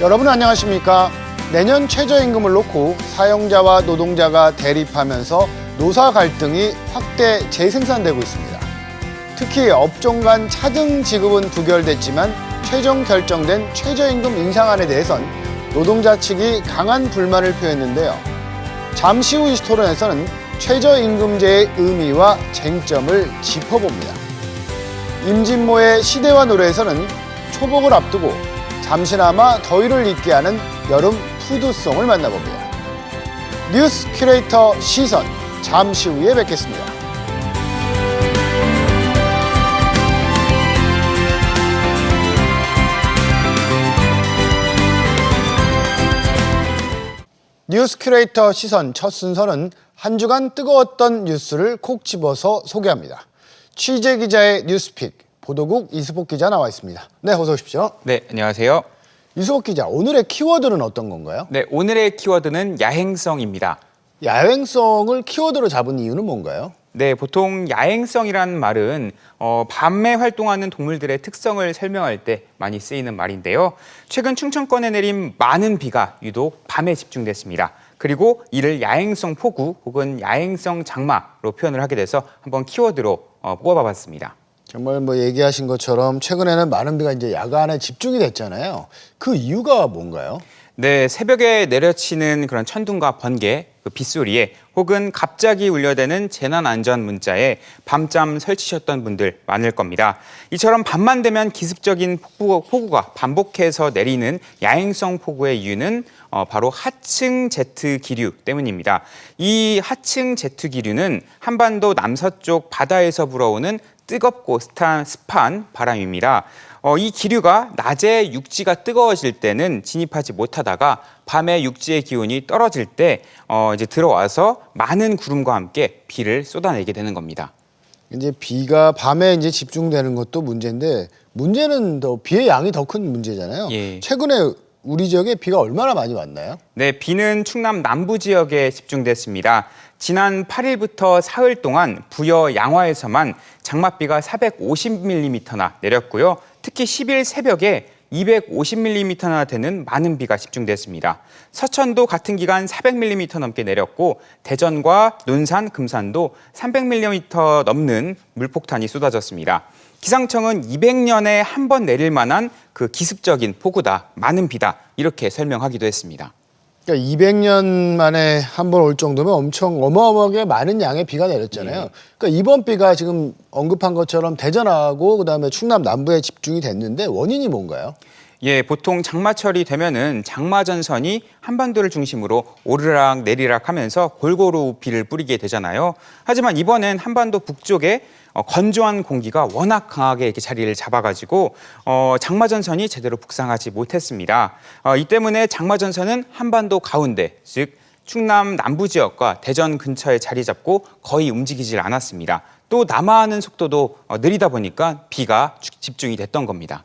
여러분 안녕하십니까? 내년 최저임금을 놓고 사용자와 노동자가 대립하면서 노사 갈등이 확대 재생산되고 있습니다. 특히 업종 간 차등 지급은 부결됐지만 최종 결정된 최저임금 인상안에 대해선 노동자 측이 강한 불만을 표했는데요. 잠시 후 이슈 토론에서는 최저임금제의 의미와 쟁점을 짚어봅니다. 임진모의 시대와 노래에서는 초복을 앞두고 잠시나마 더위를 잊게 하는 여름 푸드송을 만나봅니다. 뉴스 큐레이터 시선, 잠시 후에 뵙겠습니다. 뉴스 큐레이터 시선 첫 순서는 한 주간 뜨거웠던 뉴스를 콕 집어서 소개합니다. 취재 기자의 뉴스픽, 보도국 이수복 기자 나와 있습니다. 네, 어서 오십시오. 네, 안녕하세요. 이수복 기자, 오늘의 키워드는 어떤 건가요? 네, 오늘의 키워드는 야행성입니다. 야행성을 키워드로 잡은 이유는 뭔가요? 네, 보통 야행성이라는 말은 밤에 활동하는 동물들의 특성을 설명할 때 많이 쓰이는 말인데요. 최근 충청권에 내린 많은 비가 유독 밤에 집중됐습니다. 그리고 이를 야행성 폭우 혹은 야행성 장마로 표현을 하게 돼서 한번 키워드로 뽑아봤습니다. 정말 얘기하신 것처럼 최근에는 많은 비가 이제 야간에 집중이 됐잖아요. 그 이유가 뭔가요? 네, 새벽에 내려치는 그런 천둥과 번개, 그 빗소리에 혹은 갑자기 울려대는 재난안전 문자에 밤잠 설치셨던 분들 많을 겁니다. 이처럼 밤만 되면 기습적인 폭우가 반복해서 내리는 야행성 폭우의 이유는 바로 하층 제트 기류 때문입니다. 이 하층 제트 기류는 한반도 남서쪽 바다에서 불어오는 뜨겁고 습한 바람입니다. 이 기류가 낮에 육지가 뜨거워질 때는 진입하지 못하다가 밤에 육지의 기온이 떨어질 때 이제 들어와서 많은 구름과 함께 비를 쏟아내게 되는 겁니다. 이제 비가 밤에 이제 집중되는 것도 문제인데 문제는 더 비의 양이 더 큰 문제잖아요. 예. 최근에 우리 지역에 비가 얼마나 많이 왔나요? 네, 비는 충남 남부 지역에 집중됐습니다. 지난 8일부터 사흘 동안 부여 양화에서만 장맛비가 450mm나 내렸고요. 특히 10일 새벽에 250mm나 되는 많은 비가 집중됐습니다. 서천도 같은 기간 400mm 넘게 내렸고 대전과 논산, 금산도 300mm 넘는 물폭탄이 쏟아졌습니다. 기상청은 200년에 한 번 내릴 만한 그 기습적인 폭우다, 많은 비다 이렇게 설명하기도 했습니다. 그러니까 200년 만에 한 번 올 정도면 엄청 어마어마하게 많은 양의 비가 내렸잖아요. 그러니까 이번 비가 지금 언급한 것처럼 대전하고 그다음에 충남 남부에 집중이 됐는데 원인이 뭔가요? 예, 보통 장마철이 되면은 장마전선이 한반도를 중심으로 오르락 내리락 하면서 골고루 비를 뿌리게 되잖아요. 하지만 이번엔 한반도 북쪽에 건조한 공기가 워낙 강하게 이렇게 자리를 잡아가지고 장마전선이 제대로 북상하지 못했습니다. 이 때문에 장마전선은 한반도 가운데, 즉 충남 남부 지역과 대전 근처에 자리 잡고 거의 움직이질 않았습니다. 또 남하하는 속도도 느리다 보니까 비가 집중이 됐던 겁니다.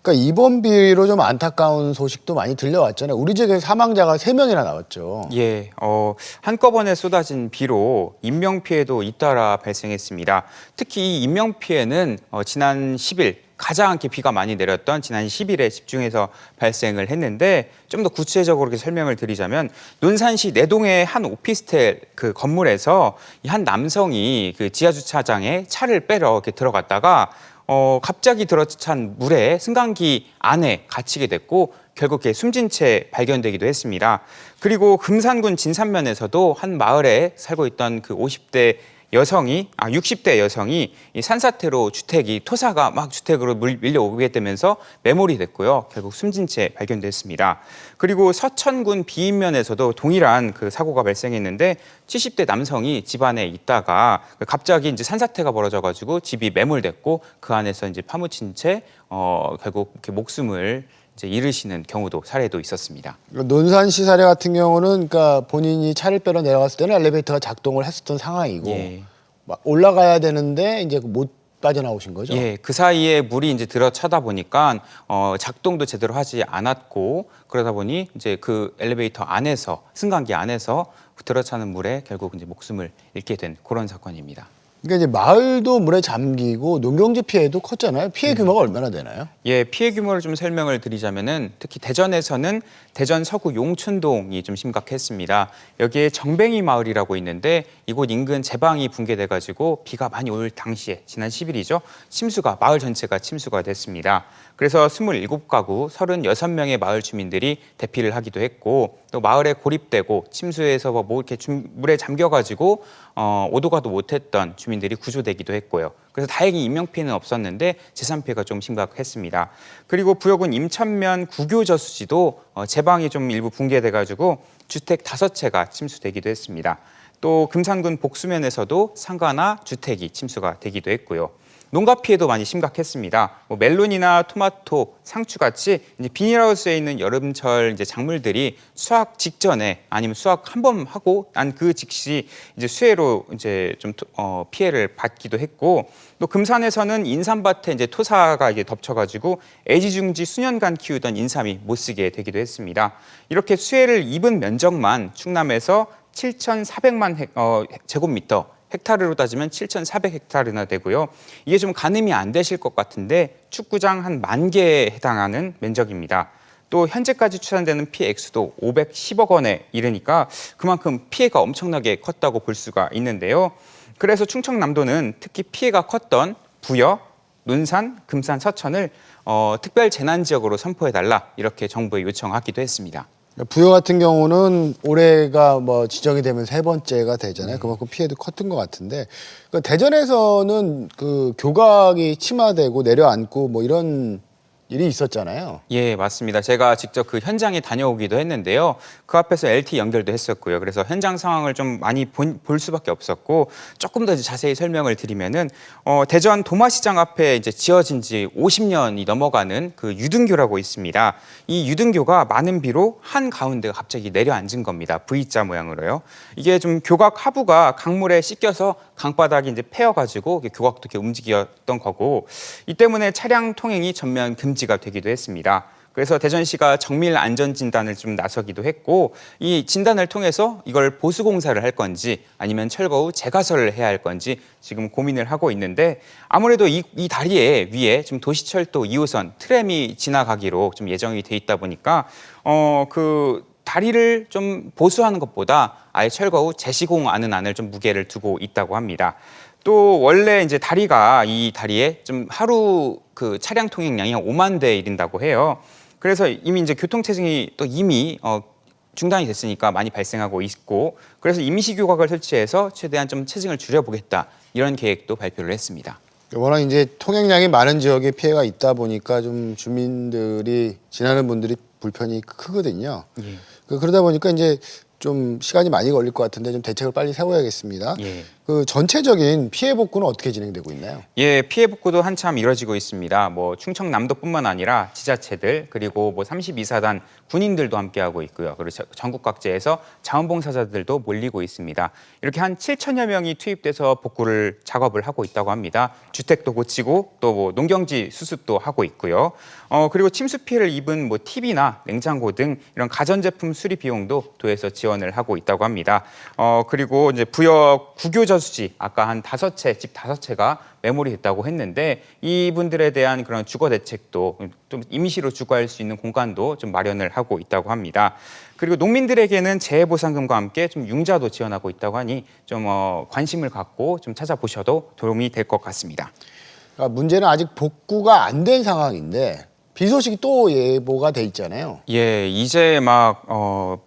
그러니까 이번 비로 좀 안타까운 소식도 많이 들려왔잖아요. 우리 지역에 사망자가 3명이나 나왔죠. 예, 한꺼번에 쏟아진 비로 인명피해도 잇따라 발생했습니다. 특히 이 인명피해는 지난 10일 가장 비가 많이 내렸던 지난 10일에 집중해서 발생을 했는데 좀 더 구체적으로 이렇게 설명을 드리자면 논산시 내동의 한 오피스텔 그 건물에서 한 남성이 그 지하 주차장에 차를 빼러 이렇게 들어갔다가 갑자기 들어찬 물에 승강기 안에 갇히게 됐고 결국 숨진 채 발견되기도 했습니다. 그리고 금산군 진산면에서도 한 마을에 살고 있던 그 60대 여성이 이 산사태로 주택이 토사가 막 주택으로 밀려오게 되면서 매몰이 됐고요. 결국 숨진 채 발견됐습니다. 그리고 서천군 비인면에서도 동일한 그 사고가 발생했는데 70대 남성이 집 안에 있다가 갑자기 이제 산사태가 벌어져가지고 집이 매몰됐고 그 안에서 이제 파묻힌 채 결국 이렇게 목숨을 이제 잃으시는 경우도 사례도 있었습니다. 논산시 사례 같은 경우는 그러니까 본인이 차를 빼러 내려갔을 때는 엘리베이터가 작동을 했었던 상황이고 예. 막 올라가야 되는데 이제 못 빠져나오신 거죠? 예, 그 사이에 물이 이제 들어차다 보니까 작동도 제대로 하지 않았고 그러다 보니 이제 그 엘리베이터 안에서 승강기 안에서 들어차는 물에 결국 이제 목숨을 잃게 된 그런 사건입니다. 그러니까 이제 마을도 물에 잠기고 농경지 피해도 컸잖아요. 피해 규모가 얼마나 되나요? 예, 피해 규모를 좀 설명을 드리자면은 특히 대전에서는 대전 서구 용춘동이 좀 심각했습니다. 여기에 정뱅이 마을이라고 있는데 이곳 인근 제방이 붕괴돼가지고 비가 많이 올 당시에 지난 10일이죠. 침수가 마을 전체가 침수가 됐습니다. 그래서 27가구 36명의 마을 주민들이 대피를 하기도 했고 또 마을에 고립되고 침수해서 뭐 이렇게 물에 잠겨가지고 오도 가도 못했던 주민들이 구조되기도 했고요. 그래서 다행히 인명 피해는 없었는데 재산 피해가 좀 심각했습니다. 그리고 부여군 임천면 구교저수지도 제방이 좀 일부 붕괴돼가지고 주택 5채가 침수되기도 했습니다. 또 금산군 복수면에서도 상가나 주택이 침수가 되기도 했고요. 농가 피해도 많이 심각했습니다. 뭐 멜론이나 토마토, 상추같이 이제 비닐하우스에 있는 여름철 이제 작물들이 수확 직전에 아니면 수확 한 번 하고 난 그 즉시 이제 수해로 이제 좀 피해를 받기도 했고 또 금산에서는 인삼밭에 이제 토사가 이제 덮쳐가지고 애지중지 수년간 키우던 인삼이 못 쓰게 되기도 했습니다. 이렇게 수해를 입은 면적만 충남에서 7,400만 제곱미터. 헥타르로 따지면 7,400헥타르나 되고요. 이게 좀 가늠이 안 되실 것 같은데 축구장 한 10,000개에 해당하는 면적입니다. 또 현재까지 추산되는 피해 액수도 510억 원에 이르니까 그만큼 피해가 엄청나게 컸다고 볼 수가 있는데요. 그래서 충청남도는 특히 피해가 컸던 부여, 논산, 금산, 서천을 특별 재난 지역으로 선포해달라 이렇게 정부에 요청하기도 했습니다. 부여 같은 경우는 올해가 뭐 지정이 되면 3번째가 되잖아요. 그만큼 피해도 컸던 것 같은데 대전에서는 그 교각이 침하되고 내려앉고 뭐 이런 일이 있었잖아요. 예, 맞습니다. 제가 직접 그 현장에 다녀오기도 했는데요. 그 앞에서 LTE 연결도 했었고요. 그래서 현장 상황을 좀 많이 볼 수밖에 없었고 조금 더 자세히 설명을 드리면은 대전 도마시장 앞에 이제 지어진 지 50년이 넘어가는 그 유등교라고 있습니다. 이 유등교가 많은 비로 한 가운데가 갑자기 내려앉은 겁니다. V자 모양으로요. 이게 좀 교각 하부가 강물에 씻겨서 강바닥이 이제 패여가지고 교각도 이렇게 움직였던 거고 이 때문에 차량 통행이 전면 금지가 되기도 했습니다. 그래서 대전시가 정밀 안전 진단을 좀 나서기도 했고 이 진단을 통해서 이걸 보수 공사를 할 건지 아니면 철거 후 재가설을 해야 할 건지 지금 고민을 하고 있는데 아무래도 이 다리에 위에 좀 도시철도 2호선 트램이 지나가기로 좀 예정이 돼 있다 보니까 그 다리를 좀 보수하는 것보다 아예 철거 후 재시공하는 안을 좀 무게를 두고 있다고 합니다. 또 원래 이제 이 다리에 좀 하루 그 차량 통행량이 5만 대 이른다고 해요. 그래서 이미 이제 교통체증이 또 이미 중단이 됐으니까 많이 발생하고 있고 그래서 임시 교각을 설치해서 최대한 좀 체증을 줄여보겠다 이런 계획도 발표를 했습니다. 워낙 이제 통행량이 많은 지역에 피해가 있다 보니까 좀 주민들이 지나는 분들이 불편이 크거든요. 예. 그러다 보니까 이제 좀 시간이 많이 걸릴 것 같은데 좀 대책을 빨리 세워야겠습니다. 예. 그 전체적인 피해 복구는 어떻게 진행되고 있나요? 예, 피해 복구도 한참 이뤄지고 있습니다. 뭐 충청남도뿐만 아니라 지자체들 그리고 뭐 32사단 군인들도 함께하고 있고요. 그리고 전국 각지에서 자원봉사자들도 몰리고 있습니다. 이렇게 한 7천여 명이 투입돼서 복구를 작업을 하고 있다고 합니다. 주택도 고치고 또 뭐 농경지 수습도 하고 있고요. 그리고 침수 피해를 입은 뭐 TV나 냉장고 등 이런 가전제품 수리 비용도 도에서 지원을 하고 있다고 합니다. 그리고 이제 부여 구교저수지 아까 한 5채, 집 5채가 매몰이 됐다고 했는데 이분들에 대한 그런 주거 대책도 좀 임시로 주거할 수 있는 공간도 좀 마련을 하고 있다고 합니다. 그리고 농민들에게는 재해보상금과 함께 좀 융자도 지원하고 있다고 하니 좀 관심을 갖고 좀 찾아보셔도 도움이 될 것 같습니다. 그러니까 문제는 아직 복구가 안 된 상황인데 비 소식이 또 예보가 돼 있잖아요. 예, 이제 막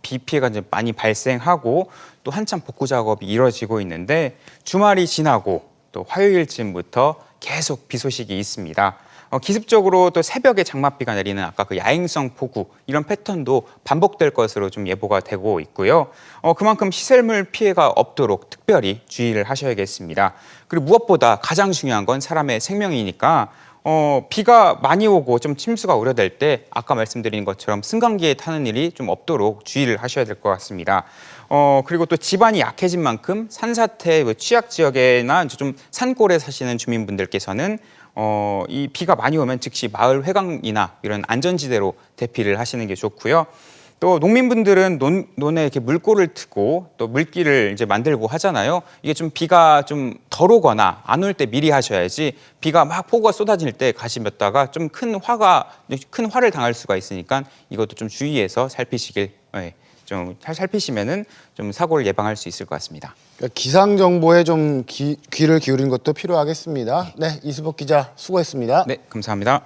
비 피해가 이제 많이 발생하고 또 한참 복구 작업이 이뤄지고 있는데 주말이 지나고 또 화요일쯤부터 계속 비 소식이 있습니다. 기습적으로 또 새벽에 장맛비가 내리는 아까 그 야행성 폭우 이런 패턴도 반복될 것으로 좀 예보가 되고 있고요. 그만큼 시설물 피해가 없도록 특별히 주의를 하셔야겠습니다. 그리고 무엇보다 가장 중요한 건 사람의 생명이니까 비가 많이 오고 좀 침수가 우려될 때 아까 말씀드린 것처럼 승강기에 타는 일이 좀 없도록 주의를 하셔야 될 것 같습니다. 그리고 또 지반이 약해진 만큼 산사태 취약 지역이나 좀 산골에 사시는 주민분들께서는 이 비가 많이 오면 즉시 마을 회강이나 이런 안전지대로 대피를 하시는 게 좋고요. 또 농민분들은 논에 이렇게 물골을 트고 또 물길을 이제 만들고 하잖아요. 이게 좀 비가 좀 덜 오거나 안 올 때 미리 하셔야지 비가 막 폭우가 쏟아질 때 가시다가 좀 큰 화를 당할 수가 있으니까 이것도 좀 주의해서 살피시길 좀 살피시면은 좀 사고를 예방할 수 있을 것 같습니다. 그러니까 기상 정보에 좀 귀를 기울이는 것도 필요하겠습니다. 네, 이수복 기자 수고했습니다. 네, 감사합니다.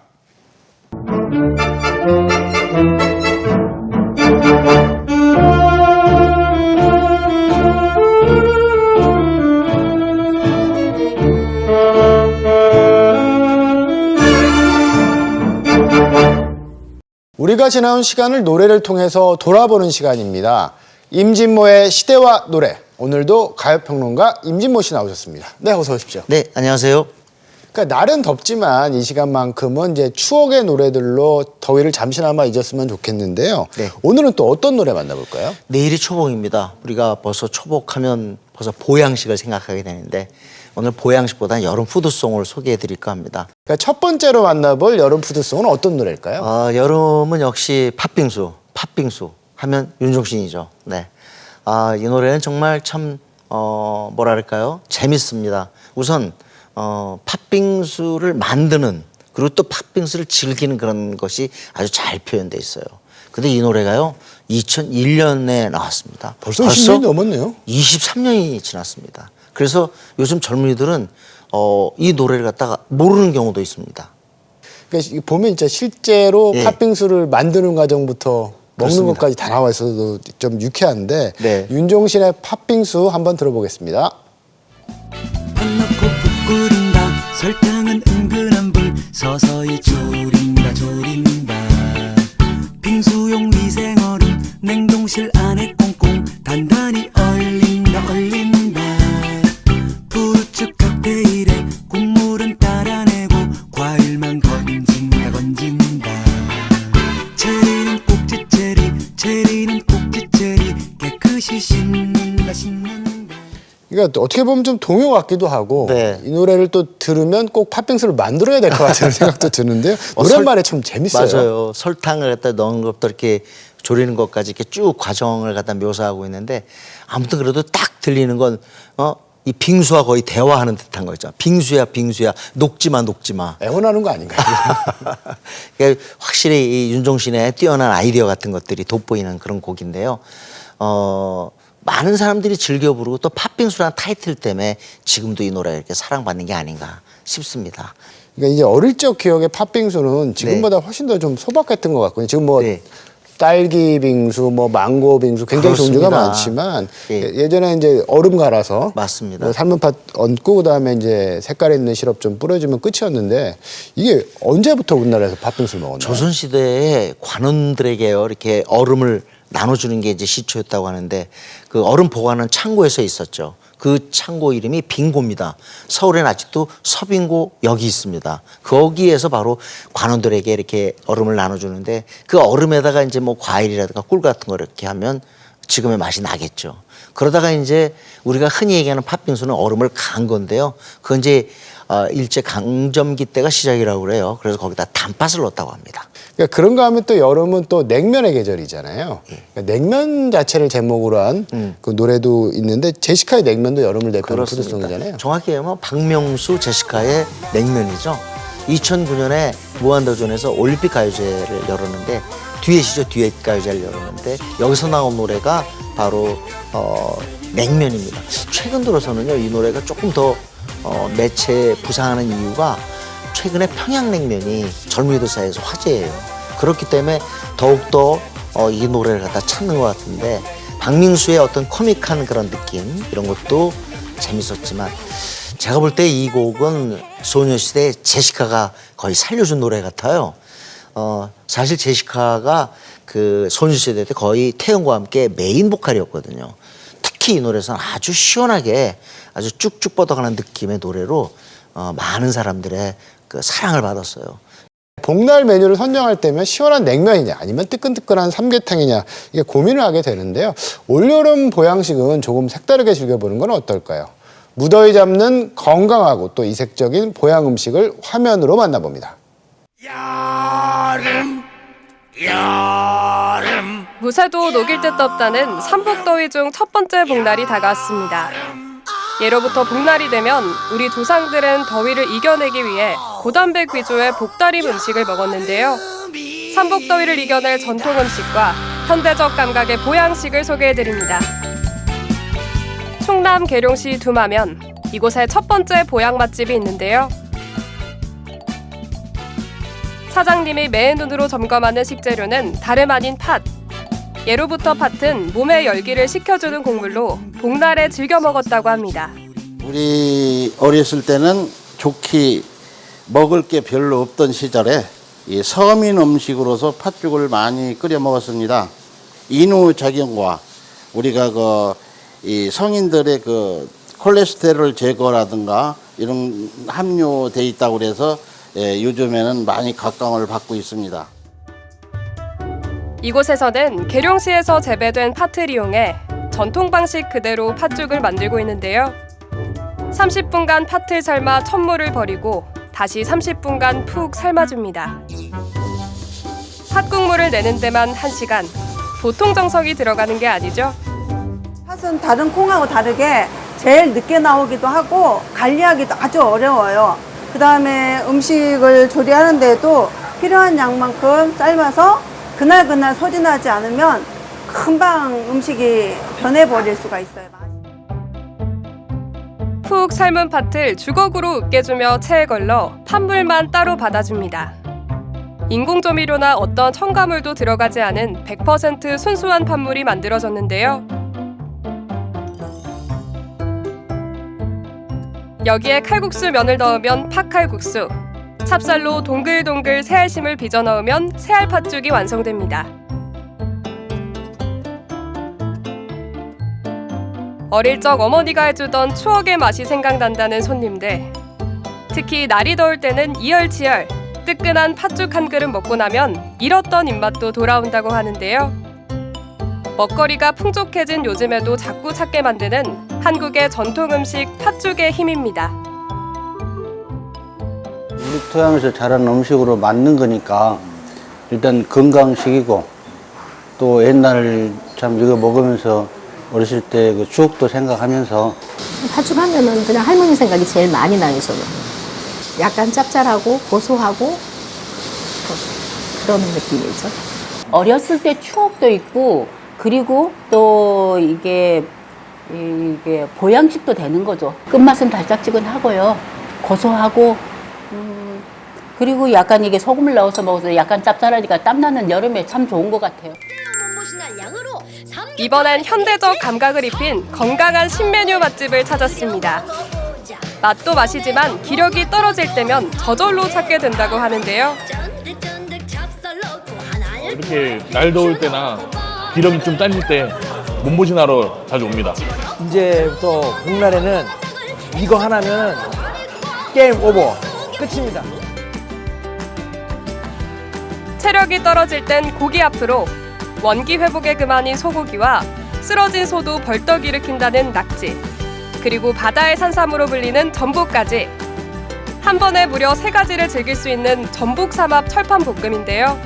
우리가 지나온 시간을 노래를 통해서 돌아보는 시간입니다. 임진모의 시대와 노래. 오늘도 가요평론가 임진모 씨 나오셨습니다. 네, 어서 오십시오. 네, 안녕하세요. 그러니까 날은 덥지만 이 시간만큼은 이제 추억의 노래들로 더위를 잠시나마 잊었으면 좋겠는데요. 네. 오늘은 또 어떤 노래 만나볼까요? 내일이 초복입니다. 우리가 벌써 초복하면 벌써 보양식을 생각하게 되는데 오늘 보양식보다는 여름 푸드송을 소개해 드릴까 합니다. 그러니까 첫 번째로 만나볼 여름 푸드송은 어떤 노래일까요? 여름은 역시 팥빙수 하면 윤종신이죠. 네. 이 노래는 정말 참 뭐랄까요? 재밌습니다. 우선 팥빙수를 만드는 그리고 또 팥빙수를 즐기는 그런 것이 아주 잘 표현돼 있어요. 근데 이 노래가요 2001년에 나왔습니다. 벌써 20년이 넘었네요. 23년이 지났습니다. 그래서 요즘 젊은이들은 이 노래를 갖다가 모르는 경우도 있습니다. 그러니까 보면 진짜 실제로 예. 팥빙수를 만드는 과정부터 먹는 그렇습니다. 것까지 다 나와 있어서 좀 유쾌한데 네. 윤종신의 팥빙수 한번 들어보겠습니다. 밥 넣고 푹 끓인다 설탕은 은근한 불 서서히 졸인다 빙수용 위생얼음 냉동실 안에 꽁꽁 단단히 얼린다 부르츠 칵테일에 국물은 따라내고 과일만 건진다 체리는 꼭지체리 깨끗이 씻는다 그러니까 어떻게 보면 좀 동요 같기도 하고 네. 이 노래를 또 들으면 꼭 팥빙수를 만들어야 될 것 같다는 생각도 드는데요. 노랫말에 참 재밌어요. 맞아요. 설탕을 갖다 넣은 것부터 이렇게 조리는 것까지 이렇게 쭉 과정을 갖다 묘사하고 있는데 아무튼 그래도 딱 들리는 건 이 빙수와 거의 대화하는 듯한 거 있죠. 빙수야 녹지 마. 애원하는 거 아닌가요? 그러니까 확실히 이 윤종신의 뛰어난 아이디어 같은 것들이 돋보이는 그런 곡인데요. 많은 사람들이 즐겨 부르고 또 팥빙수라는 타이틀 때문에 지금도 이 노래가 이렇게 사랑받는 게 아닌가 싶습니다. 그러니까 이제 어릴 적 기억의 팥빙수는 지금보다 훨씬 더 좀 소박했던 것 같거든요. 지금 뭐 네. 딸기 빙수, 뭐 망고 빙수 굉장히 그렇습니다. 종류가 많지만 예. 예전에 이제 얼음 갈아서 맞습니다. 뭐 삶은 팥 얹고 그다음에 이제 색깔 있는 시럽 좀 뿌려주면 끝이었는데 이게 언제부터 우리나라에서 팥빙수를 먹었나요? 조선시대에 관원들에게요 이렇게 얼음을 나눠주는 게 이제 시초였다고 하는데 그 얼음 보관은 창고에서 있었죠. 그 창고 이름이 빙고입니다. 서울에는 아직도 서빙고역이 있습니다. 거기에서 바로 관원들에게 이렇게 얼음을 나눠주는데 그 얼음에다가 이제 뭐 과일이라든가 꿀 같은 거 이렇게 하면 지금의 맛이 나겠죠. 그러다가 이제 우리가 흔히 얘기하는 팥빙수는 얼음을 간 건데요. 그건 이제 일제 강점기 때가 시작이라고 그래요. 그래서 거기다 단팥을 넣었다고 합니다. 그러니까 그런가 하면 또 여름은 또 냉면의 계절이잖아요. 그러니까 냉면 자체를 제목으로 한 그 노래도 있는데 제시카의 냉면도 여름을 대표하는 푸드송이잖아요. 정확히 얘기하면 박명수 제시카의 냉면이죠. 2009년에 무한도전에서 올림픽 가요제를 열었는데 듀엣 가요제를 열었는데 여기서 나온 노래가 바로 냉면입니다. 최근 들어서는요 이 노래가 조금 더 매체에 부상하는 이유가 최근에 평양냉면이 젊은이들 사이에서 화제예요. 그렇기 때문에 더욱더 이 노래를 갖다 찾는 것 같은데 박명수의 어떤 코믹한 그런 느낌 이런 것도 재밌었지만 제가 볼 때 이 곡은 소녀시대의 제시카가 거의 살려준 노래 같아요. 사실 제시카가 그 소녀시대 때 거의 태연과 함께 메인 보컬이었거든요. 특히 이 노래에서는 아주 시원하게 아주 쭉쭉 뻗어가는 느낌의 노래로 많은 사람들의 그 사랑을 받았어요. 복날 메뉴를 선정할 때면 시원한 냉면이냐 아니면 뜨끈뜨끈한 삼계탕이냐 이게 고민을 하게 되는데요. 올여름 보양식은 조금 색다르게 즐겨보는 건 어떨까요? 무더위 잡는 건강하고 또 이색적인 보양 음식을 화면으로 만나봅니다. 여름 무쇠도 녹일 듯 덥다는 삼복더위 중 첫 번째 복날이 다가왔습니다. 예로부터 복날이 되면 우리 조상들은 더위를 이겨내기 위해 고단백 위주의 복다림 음식을 먹었는데요. 삼복더위를 이겨낼 전통 음식과 현대적 감각의 보양식을 소개해드립니다. 충남 계룡시 두마면, 이곳에 첫 번째 보양 맛집이 있는데요. 사장님이 매의 눈으로 점검하는 식재료는 다름 아닌 팥. 예로부터 팥은 몸의 열기를 식혀주는 곡물로 복날에 즐겨 먹었다고 합니다. 우리 어렸을 때는 좋게 먹을 게 별로 없던 시절에 이 서민 음식으로서 팥죽을 많이 끓여 먹었습니다. 이노작용과 우리가 이 성인들의 콜레스테롤 제거라든가 이런 함유돼 있다고 그래서 요즘에는 많이 각광을 받고 있습니다. 이곳에서는 계룡시에서 재배된 팥을 이용해 전통 방식 그대로 팥죽을 만들고 있는데요. 30분간 팥을 삶아 천물을 버리고 다시 30분간 푹 삶아줍니다. 팥국물을 내는 데만 1시간. 보통 정성이 들어가는 게 아니죠. 팥은 다른 콩하고 다르게 제일 늦게 나오기도 하고 관리하기도 아주 어려워요. 그 다음에 음식을 조리하는 데도 필요한 양만큼 삶아서 그날 소진하지 않으면 금방 음식이 변해버릴 수가 있어요. 푹 삶은 팥을 주걱으로 으깨주며 체에 걸러 팥물만 따로 받아줍니다. 인공조미료나 어떤 첨가물도 들어가지 않은 100% 순수한 팥물이 만들어졌는데요. 여기에 칼국수 면을 넣으면 팥칼국수, 찹쌀로 동글동글 새알심을 빚어 넣으면 새알팥죽이 완성됩니다. 어릴 적 어머니가 해주던 추억의 맛이 생각난다는 손님들. 특히 날이 더울 때는 이열치열, 뜨끈한 팥죽 한 그릇 먹고 나면 잃었던 입맛도 돌아온다고 하는데요. 먹거리가 풍족해진 요즘에도 자꾸 찾게 만드는 한국의 전통 음식 팥죽의 힘입니다. 우리 토양에서 자라는 음식으로 만든 거니까 일단 건강식이고 또 옛날 참 이거 먹으면서 어렸을 때 그 추억도 생각하면서 팥죽 하면은 그냥 할머니 생각이 제일 많이 나요, 저는. 약간 짭짤하고 고소하고 그런 느낌이죠. 어렸을 때 추억도 있고 그리고 또 이게 보양식도 되는 거죠. 끝맛은 달짝지근하고요. 고소하고 그리고 약간 이게 소금을 넣어서 먹어서 약간 짭짤하니까 땀나는 여름에 참 좋은 것 같아요. 이번엔 현대적 감각을 입힌 건강한 신메뉴 맛집을 찾았습니다. 맛도 맛이지만 기력이 떨어질 때면 저절로 찾게 된다고 하는데요. 이렇게 날 더울 때나 기력이 좀 딸릴 때 몸보신하러 자주 옵니다. 이제부터 복날에는 이거 하나면 게임 오버 끝입니다. 체력이 떨어질 땐 고기 앞으로 원기 회복에 그만인 소고기와 쓰러진 소도 벌떡 일으킨다는 낙지, 그리고 바다의 산삼으로 불리는 전복까지 한 번에 무려 3가지를 즐길 수 있는 전복 삼합 철판볶음인데요.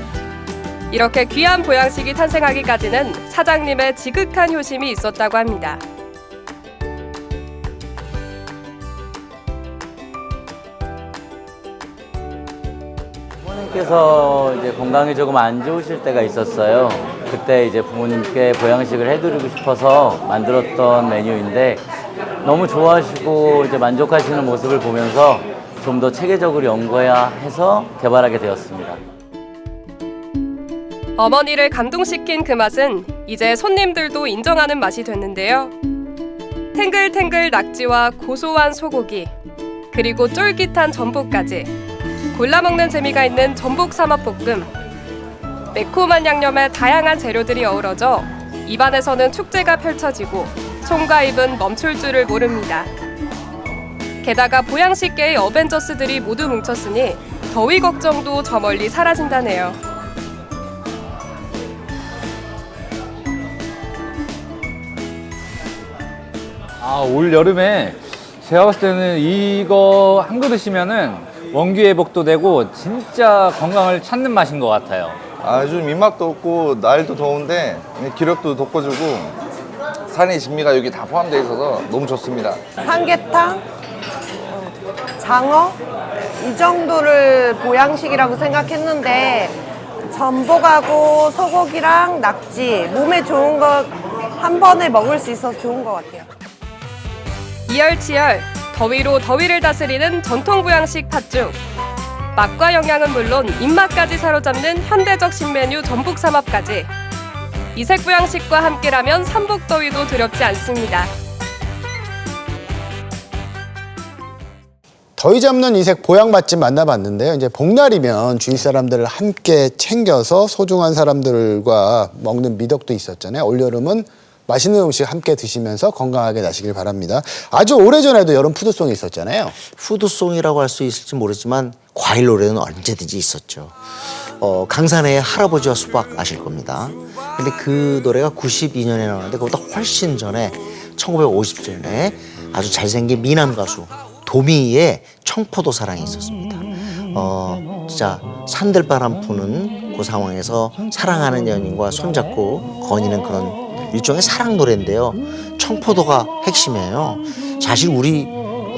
이렇게 귀한 보양식이 탄생하기까지는 사장님의 지극한 효심이 있었다고 합니다. 부모님께서 이제 건강이 조금 안 좋으실 때가 있었어요. 그때 이제 부모님께 보양식을 해드리고 싶어서 만들었던 메뉴인데 너무 좋아하시고 이제 만족하시는 모습을 보면서 좀 더 체계적으로 연구해야 해서 개발하게 되었습니다. 어머니를 감동시킨 그 맛은 이제 손님들도 인정하는 맛이 됐는데요. 탱글탱글 낙지와 고소한 소고기, 그리고 쫄깃한 전복까지 골라 먹는 재미가 있는 전복 삼합볶음. 매콤한 양념에 다양한 재료들이 어우러져 입안에서는 축제가 펼쳐지고 손과 입은 멈출 줄을 모릅니다. 게다가 보양식계의 어벤져스들이 모두 뭉쳤으니 더위 걱정도 저 멀리 사라진다네요. 올 여름에 제가 봤을 때는 이거 한 그릇이면은 원기 회복도 되고 진짜 건강을 찾는 맛인 것 같아요. 요즘 입맛도 없고 날도 더운데 기력도 돋궈주고 산의 진미가 여기 다 포함되어 있어서 너무 좋습니다. 삼계탕, 장어 이 정도를 보양식이라고 생각했는데 전복하고 소고기랑 낙지 몸에 좋은 거 한 번에 먹을 수 있어서 좋은 것 같아요. 이열치열, 더위로 더위를 다스리는 전통 보양식 팥죽. 맛과 영양은 물론 입맛까지 사로잡는 현대적 신메뉴 전복삼합까지. 이색 보양식과 함께라면 삼복더위도 두렵지 않습니다. 더위 잡는 이색 보양 맛집 만나봤는데요. 이제 복날이면 주위 사람들을 함께 챙겨서 소중한 사람들과 먹는 미덕도 있었잖아요. 올여름은 맛있는 음식 함께 드시면서 건강하게 나시길 바랍니다. 아주 오래전에도 여름 푸드송이 있었잖아요. 푸드송이라고 할 수 있을지 모르지만 과일 노래는 언제든지 있었죠. 강산의 할아버지와 수박 아실 겁니다. 근데 그 노래가 92년에 나왔는데 그보다 훨씬 전에 1950년에 아주 잘생긴 미남 가수 도미의 청포도 사랑이 있었습니다. 진짜 산들바람 부는 그 상황에서 사랑하는 연인과 손잡고 거니는 그런 일종의 사랑 노래인데요. 청포도가 핵심이에요. 사실 우리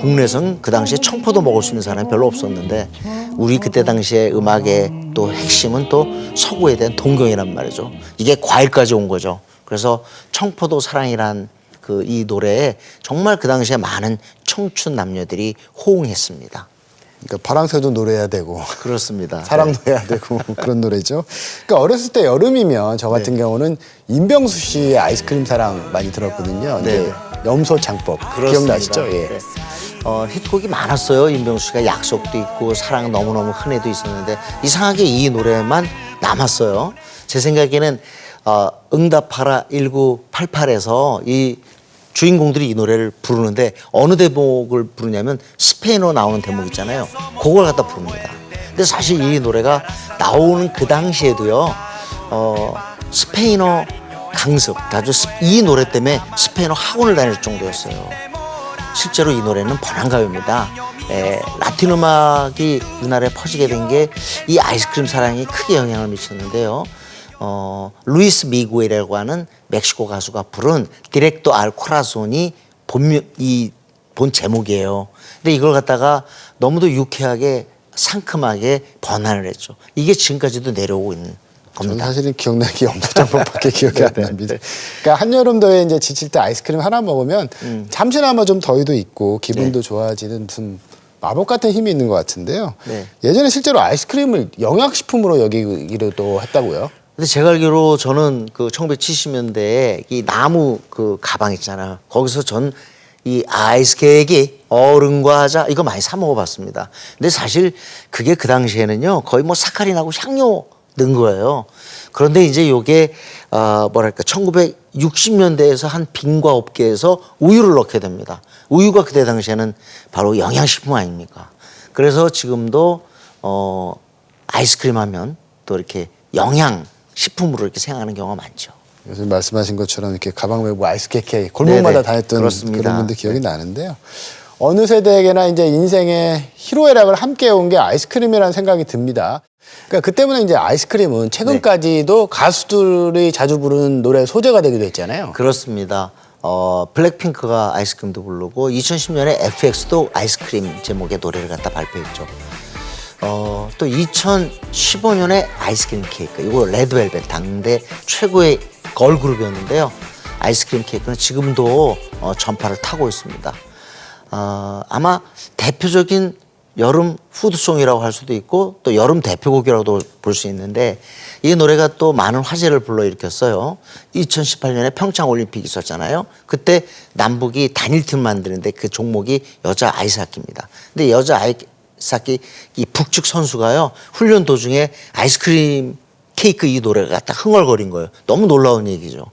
국내에서는 그 당시에 청포도 먹을 수 있는 사람이 별로 없었는데 우리 그때 당시에 음악의 또 핵심은 또 서구에 대한 동경이란 말이죠. 이게 과일까지 온 거죠. 그래서 청포도 사랑이란 이 노래에 정말 그 당시에 많은 청춘 남녀들이 호응했습니다. 그러니까 파랑새도 노래해야 되고 그렇습니다. 사랑도 해야 되고 그런 노래죠. 그러니까 어렸을 때 여름이면 저 같은 경우는 임병수 씨의 아이스크림 사랑 많이 들었거든요. 이제 염소 창법 기억나시죠? 예. 네. 히트곡이 많았어요. 임병수 씨가 약속도 있고 사랑 너무너무 흔해도 있었는데 이상하게 이 노래만 남았어요. 제 생각에는 응답하라 1988에서 이 주인공들이 이 노래를 부르는데 어느 대목을 부르냐면 스페인어 나오는 대목 있잖아요. 그걸 갖다 부릅니다. 근데 사실 이 노래가 나오는 그 당시에도요. 스페인어 강습, 아주 이 노래 때문에 스페인어 학원을 다닐 정도였어요. 실제로 이 노래는 번안가요입니다. 라틴 음악이 우리나라에 퍼지게 된 게 이 아이스크림 사랑이 크게 영향을 미쳤는데요. 루이스 미구엘이라고 하는 멕시코 가수가 부른 디렉토 알 코라손이 본 제목이에요. 근데 이걸 갖다가 너무도 유쾌하게 상큼하게 번안을 했죠. 이게 지금까지도 내려오고 있는 겁니다. 저는 사실은 기억나는 게 염소장법밖에 기억이 안 납니다. 그러니까 한여름 더위에 이제 지칠 때 아이스크림 하나 먹으면 잠시나마 좀 더위도 있고 기분도 좋아지는 무슨 마법 같은 힘이 있는 것 같은데요. 예전에 실제로 아이스크림을 영양식품으로 여기기도 했다고요? 근데 제가 알기로 저는 그 1970년대에 이 나무 그 가방 있잖아요. 거기서 전 이 아이스 케이크, 얼음 과자 이거 많이 사 먹어봤습니다. 근데 사실 그게 그 당시에는요 거의 뭐 사카린하고 향료 넣은 거예요. 그런데 이제 요게 뭐랄까 1960년대에서 한 빙과 업계에서 우유를 넣게 됩니다. 우유가 그때 당시에는 바로 영양식품 아닙니까? 그래서 지금도 아이스크림 하면 또 이렇게 영양식품으로 이렇게 생각하는 경우가 많죠. 요즘 말씀하신 것처럼 이렇게 가방 메고 아이스케이크 골목마다 다녔던 그렇습니다. 그런 분들 기억이 나는데요. 어느 세대에게나 이제 인생의 희로애락을 함께 온 게 아이스크림이라는 생각이 듭니다. 그러니까 그 때문에 이제 아이스크림은 최근까지도 가수들이 자주 부르는 노래 소재가 되기도 했잖아요. 그렇습니다. 블랙핑크가 아이스크림도 부르고 2010년에 FX도 아이스크림 제목의 노래를 갖다 발표했죠. 또 2015년에 아이스크림 케이크, 이거 레드벨벳 당대 최고의 걸그룹이었는데요. 아이스크림 케이크는 지금도 전파를 타고 있습니다. 아마 대표적인 여름 푸드송이라고 할 수도 있고 또 여름 대표곡이라고도 볼 수 있는데 이 노래가 또 많은 화제를 불러일으켰어요. 2018년에 평창올림픽이 있었잖아요. 그때 남북이 단일팀 만드는데 그 종목이 여자 아이스하키입니다. 근데 여자 아이스하키 이 북측 선수가요. 훈련 도중에 아이스크림 케이크 이 노래가 갖다 흥얼거린 거예요. 너무 놀라운 얘기죠.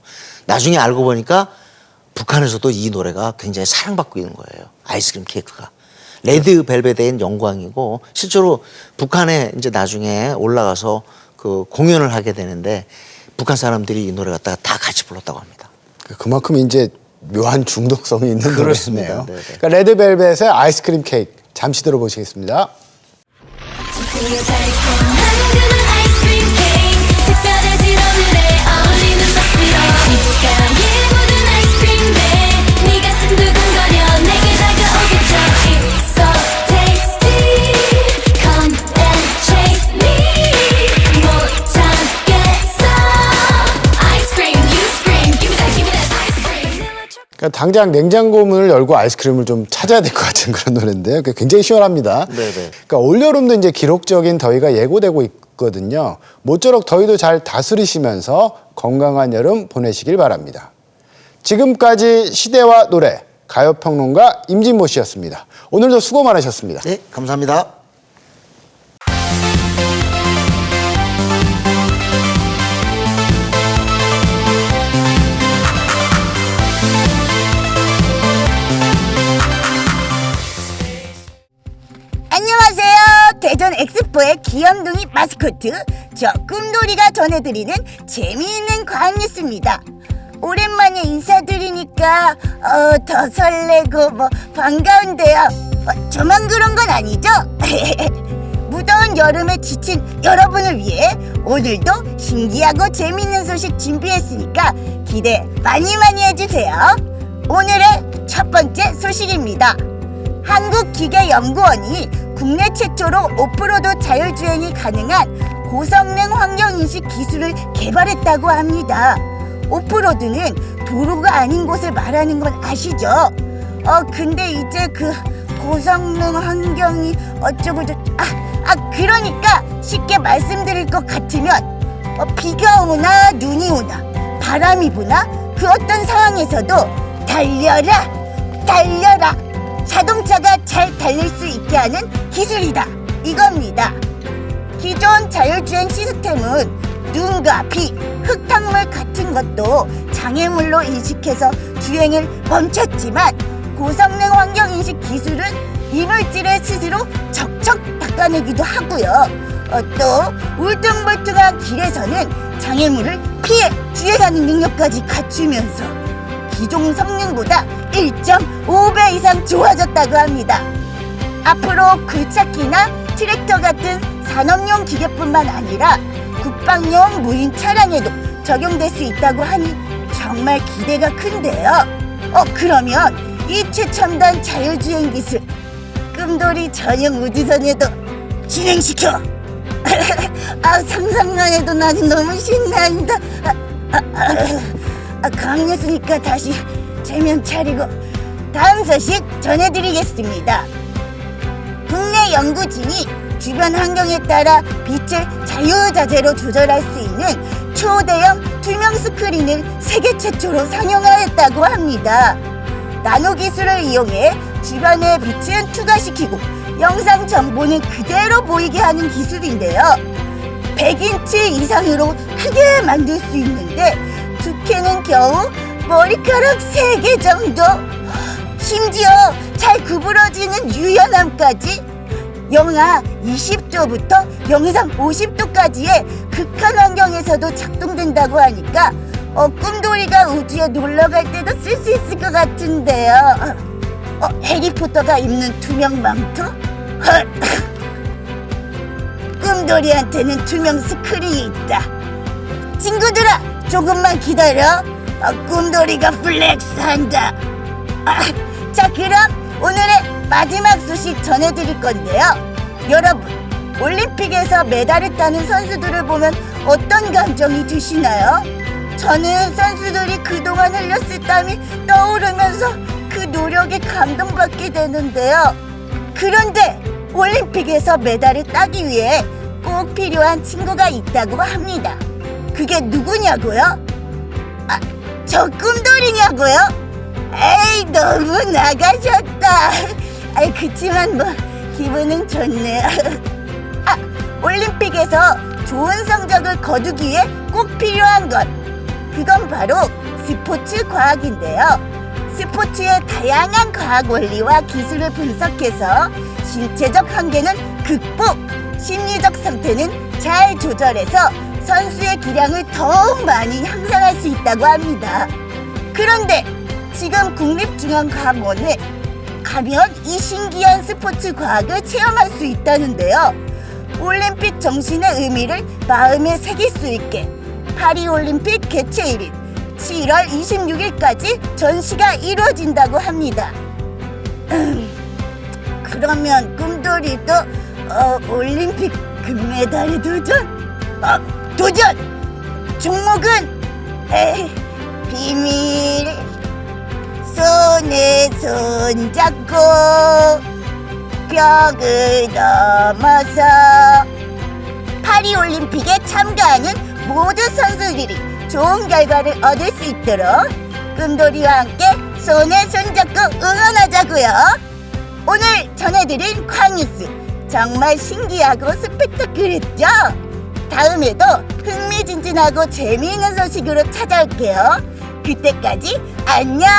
나중에 알고 보니까 북한에서도 이 노래가 굉장히 사랑받고 있는 거예요. 아이스크림 케이크가. 레드벨벳의 영광이고 실제로 북한에 이제 나중에 올라가서 그 공연을 하게 되는데 북한 사람들이 이 노래 갖다가 다 같이 불렀다고 합니다. 그만큼 이제 묘한 중독성이 있는 그렇습니다. 노래네요. 그러니까 레드벨벳의 아이스크림 케이크 잠시 들어보시겠습니다. 그러니까 당장 냉장고 문을 열고 아이스크림을 좀 찾아야 될 것 같은 그런 노래인데요. 굉장히 시원합니다. 네네. 그러니까 올여름도 이제 기록적인 더위가 예고되고 있거든요. 모쪼록 더위도 잘 다스리시면서 건강한 여름 보내시길 바랍니다. 지금까지 시대와 노래 가요평론가 임진모 씨였습니다. 오늘도 수고 많으셨습니다. 네, 감사합니다. 안녕하세요. 대전 엑스포의 귀염둥이 마스코트 저 꿈돌이가 전해드리는 재미있는 과학 뉴스입니다. 오랜만에 인사드리니까 더 설레고 반가운데요. 저만 그런 건 아니죠? 무더운 여름에 지친 여러분을 위해 오늘도 신기하고 재미있는 소식 준비했으니까 기대 많이 해주세요. 오늘의 첫 번째 소식입니다. 한국기계연구원이 국내 최초로 오프로드 자율주행이 가능한 고성능 환경인식 기술을 개발했다고 합니다. 오프로드는 도로가 아닌 곳을 말하는 건 아시죠? 근데 이제 그 고성능 환경이 그러니까 쉽게 말씀드릴 것 같으면 비가 오나 눈이 오나 바람이 부나 그 어떤 상황에서도 달려라 자동차가 잘 달릴 수 있게 하는 기술이다 이겁니다. 기존 자율주행 시스템은 눈과 비, 흙탕물 같은 것도 장애물로 인식해서 주행을 멈췄지만 고성능 환경인식 기술은 이물질을 스스로 척척 닦아내기도 하고요. 또 울퉁불퉁한 길에서는 장애물을 피해 주행하는 능력까지 갖추면서 기존 성능보다 1.5배 이상 좋아졌다고 합니다. 앞으로 굴착기나 트랙터 같은 산업용 기계뿐만 아니라 국방용 무인 차량에도 적용될 수 있다고 하니 정말 기대가 큰데요. 그러면 이 최첨단 자율주행 기술 꿈돌이 전용 우주선에도 진행시켜. 상상만 해도 나는 너무 신난다. 강렬수니까 다시 체면 차리고 다음 소식 전해드리겠습니다. 국내 연구진이 주변 환경에 따라 빛을 자유자재로 조절할 수 있는 초대형 투명 스크린을 세계 최초로 상용화했다고 합니다. 나노 기술을 이용해 주변의 빛은 투과시키고 영상 정보는 그대로 보이게 하는 기술인데요. 100인치 이상으로 크게 만들 수 있는데 두께는 겨우 머리카락 3개 정도. 심지어 잘 구부러지는 유연함까지. 영하 20도부터 영상 50도까지의 극한 환경에서도 작동된다고 하니까 꿈돌이가 우주에 놀러갈 때도 쓸 수 있을 것 같은데요. 해리포터가 입는 투명 망토? 꿈돌이한테는 투명 스크린이 있다. 친구들아, 조금만 기다려. 꿈돌이가 플렉스한다. 자, 그럼 오늘의 마지막 소식 전해드릴 건데요. 여러분, 올림픽에서 메달을 따는 선수들을 보면 어떤 감정이 드시나요? 저는 선수들이 그동안 흘렸을 땀이 떠오르면서 그 노력에 감동받게 되는데요. 그런데 올림픽에서 메달을 따기 위해 꼭 필요한 친구가 있다고 합니다. 그게 누구냐고요? 저 꿈돌이냐고요? 에이, 너무 나가셨다. 그치만 기분은 좋네요. 올림픽에서 좋은 성적을 거두기 위해 꼭 필요한 것, 그건 바로 스포츠 과학인데요. 스포츠의 다양한 과학 원리와 기술을 분석해서 신체적 한계는 극복, 심리적 상태는 잘 조절해서 선수의 기량을 더욱 많이 향상할 수 있다고 합니다. 그런데 지금 국립중앙과학원에 가면 이 신기한 스포츠 과학을 체험할 수 있다는데요. 올림픽 정신의 의미를 마음에 새길 수 있게 파리올림픽 개최일인 7월 26일까지 전시가 이루어진다고 합니다. 그러면 꿈돌이도 올림픽 금메달에 도전! 종목은 비밀. 손잡고 벽을 넘어서 파리올림픽에 참가하는 모두 선수들이 좋은 결과를 얻을 수 있도록 꿈돌이와 함께 손에 손잡고 응원하자고요. 오늘 전해드린 쾅뉴스 정말 신기하고 스펙타클했죠? 다음에도 흥미진진하고 재미있는 소식으로 찾아올게요. 그때까지 안녕!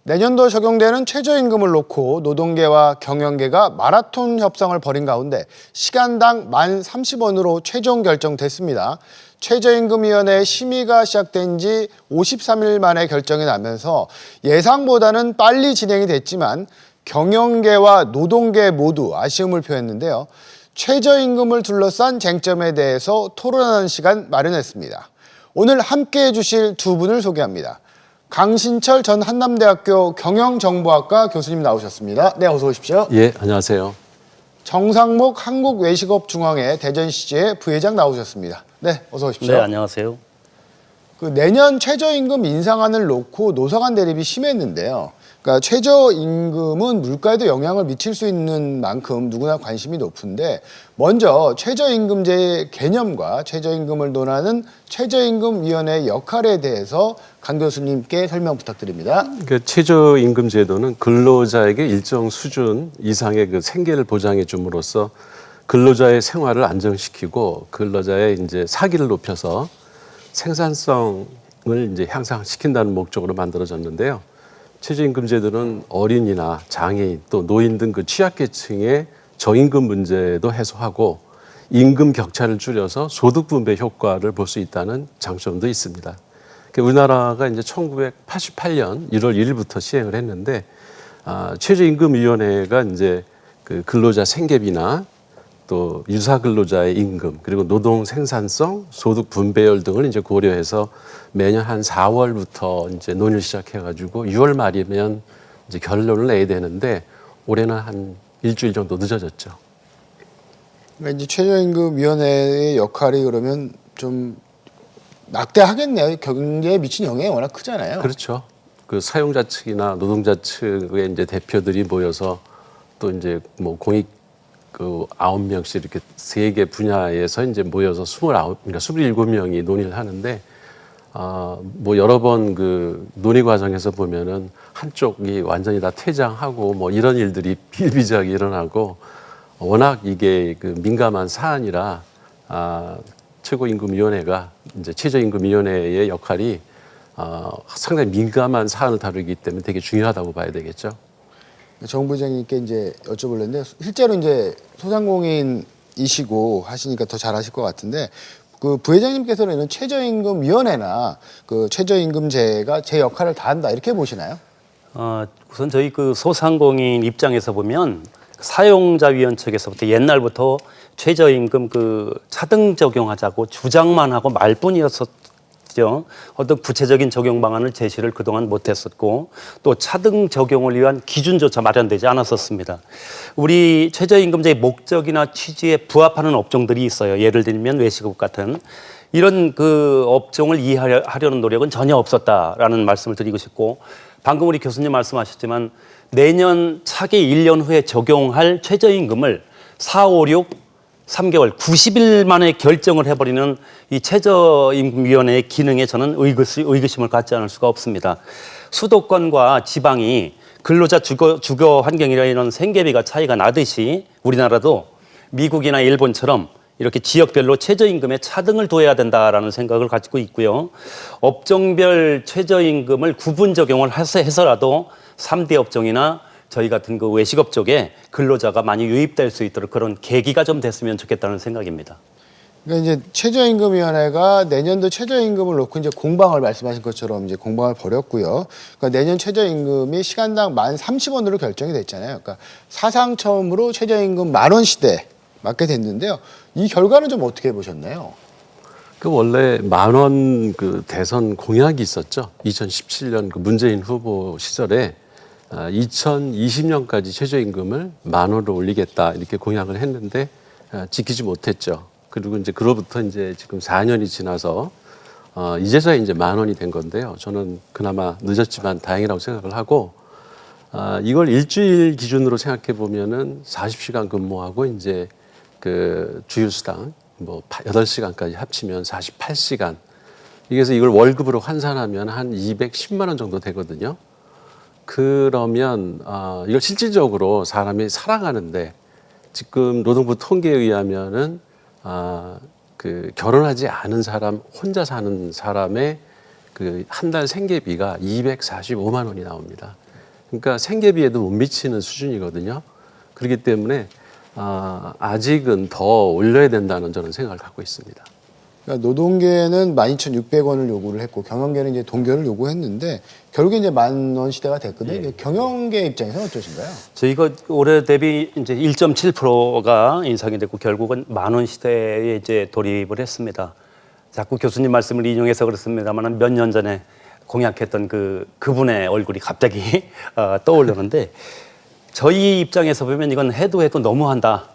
내년도 적용되는 최저임금을 놓고 노동계와 경영계가 마라톤 협상을 벌인 가운데 시간당 1,030원으로 최종 결정됐습니다. 최저임금위원회 심의가 시작된 지 53일 만에 결정이 나면서 예상보다는 빨리 진행이 됐지만 경영계와 노동계 모두 아쉬움을 표했는데요. 최저임금을 둘러싼 쟁점에 대해서 토론하는 시간 마련했습니다. 오늘 함께해 주실 두 분을 소개합니다. 강신철 전 한남대학교 경영정보학과 교수님 나오셨습니다. 네, 어서 오십시오. 예, 안녕하세요. 정상목 한국외식업중앙회 대전시지회 부회장 나오셨습니다. 네, 어서 오십시오. 네, 안녕하세요. 내년 최저임금 인상안을 놓고 노사간 대립이 심했는데요. 그러니까 최저임금은 물가에도 영향을 미칠 수 있는 만큼 누구나 관심이 높은데 먼저 최저임금제의 개념과 최저임금을 논하는 최저임금위원회의 역할에 대해서 강 교수님께 설명 부탁드립니다. 그 최저임금제도는 근로자에게 일정 수준 이상의 그 생계를 보장해 줌으로써 근로자의 생활을 안정시키고 근로자의 이제 사기를 높여서 생산성을 이제 향상시킨다는 목적으로 만들어졌는데요. 최저임금제도는 어린이나 장애인 또 노인 등 그 취약계층의 저임금 문제도 해소하고 임금 격차를 줄여서 소득 분배 효과를 볼 수 있다는 장점도 있습니다. 우리나라가 이제 1988년 1월 1일부터 시행을 했는데 최저임금위원회가 이제 그 근로자 생계비나 또 유사 근로자의 임금 그리고 노동 생산성, 소득 분배율 등을 이제 고려해서 매년 한 4월부터 이제 논의를 시작해가지고 6월 말이면 이제 결론을 내야 되는데 올해는 한 일주일 정도 늦어졌죠. 그러니까 이제 최저임금위원회의 역할이 그러면 좀 막대하겠네요. 경제에 미친 영향이 워낙 크잖아요. 그렇죠. 그 사용자 측이나 노동자 측의 이제 대표들이 모여서 또 이제 뭐 공익 그 9명씩 이렇게 3개 분야에서 이제 모여서 27명이 논의를 하는데 뭐 여러 번 그 논의 과정에서 보면은 한쪽이 완전히 다 퇴장하고 뭐 이런 일들이 비일비재하게 일어나고 워낙 이게 그 민감한 사안이라 최고임금위원회가 이제 최저임금위원회의 역할이 상당히 민감한 사안을 다루기 때문에 되게 중요하다고 봐야 되겠죠. 정 부장님께 이제 여쭤보려는데 실제로 이제 소상공인이시고 하시니까 더 잘하실 것 같은데 그 부회장님께서는 이런 최저임금위원회나 그 최저임금제가 제 역할을 다 한다 이렇게 보시나요? 우선 저희 그 소상공인 입장에서 보면 사용자위원 측에서부터 옛날부터 최저임금 그 차등 적용하자고 주장만 하고 말뿐이었었죠. 어떤 구체적인 적용 방안을 제시를 그동안 못했었고 또 차등 적용을 위한 기준조차 마련되지 않았었습니다. 우리 최저임금제의 목적이나 취지에 부합하는 업종들이 있어요. 예를 들면 외식업 같은 이런 그 업종을 이해하려는 노력은 전혀 없었다라는 말씀을 드리고 싶고 방금 우리 교수님 말씀하셨지만 내년 차기 1년 후에 적용할 최저임금을 4, 5, 6, 3개월, 90일 만에 결정을 해버리는 이 최저임금위원회의 기능에 저는 의구심을 갖지 않을 수가 없습니다. 수도권과 지방이 근로자 주거 환경이나 이런 생계비가 차이가 나듯이 우리나라도 미국이나 일본처럼 이렇게 지역별로 최저임금에 차등을 둬야 된다라는 생각을 가지고 있고요. 업종별 최저임금을 구분 적용을 해서라도 3대 업종이나 저희 같은 그 외식업 쪽에 근로자가 많이 유입될 수 있도록 그런 계기가 좀 됐으면 좋겠다는 생각입니다. 그러니까 이제 최저임금위원회가 내년도 최저임금을 놓고 이제 공방을 말씀하신 것처럼 이제 공방을 벌였고요. 그러니까 내년 최저임금이 시간당 1,030원으로 결정이 됐잖아요. 그러니까 사상 처음으로 최저임금 10,000원 시대 맞게 됐는데요. 이 결과는 좀 어떻게 보셨나요? 그 원래 10,000원 그 대선 공약이 있었죠. 2017년 그 문재인 후보 시절에 2020년까지 최저임금을 10,000원으로 올리겠다 이렇게 공약을 했는데 지키지 못했죠. 그리고 이제 그로부터 이제 지금 4년이 지나서 이제서야 이제 10,000원이 된 건데요. 저는 그나마 늦었지만 다행이라고 생각을 하고 이걸 일주일 기준으로 생각해 보면은 40시간 근무하고 이제 그 주휴수당 뭐 8시간까지 합치면 48시간. 그래서 이걸 월급으로 환산하면 한 210만 원 정도 되거든요. 그러면 이걸 실질적으로 사람이 살아가는데 지금 노동부 통계에 의하면은 그 결혼하지 않은 사람 혼자 사는 사람의 그 한 달 생계비가 245만 원이 나옵니다. 그러니까 생계비에도 못 미치는 수준이거든요. 그렇기 때문에 아직은 더 올려야 된다는 저는 생각을 갖고 있습니다. 그러니까 노동계는 12,600원을 요구를 했고 경영계는 이제 동결을 요구했는데 결국에 이제 10,000원 시대가 됐거든요. 예. 경영계 입장에서는 어떠신가요? 저희가 올해 대비 이제 1.7%가 인상이 됐고 결국은 10,000원 시대에 이제 돌입을 했습니다. 자꾸 교수님 말씀을 인용해서 그렇습니다만 몇 년 전에 공약했던 그분의 얼굴이 갑자기 떠오르는데 저희 입장에서 보면 이건 해도 너무한다.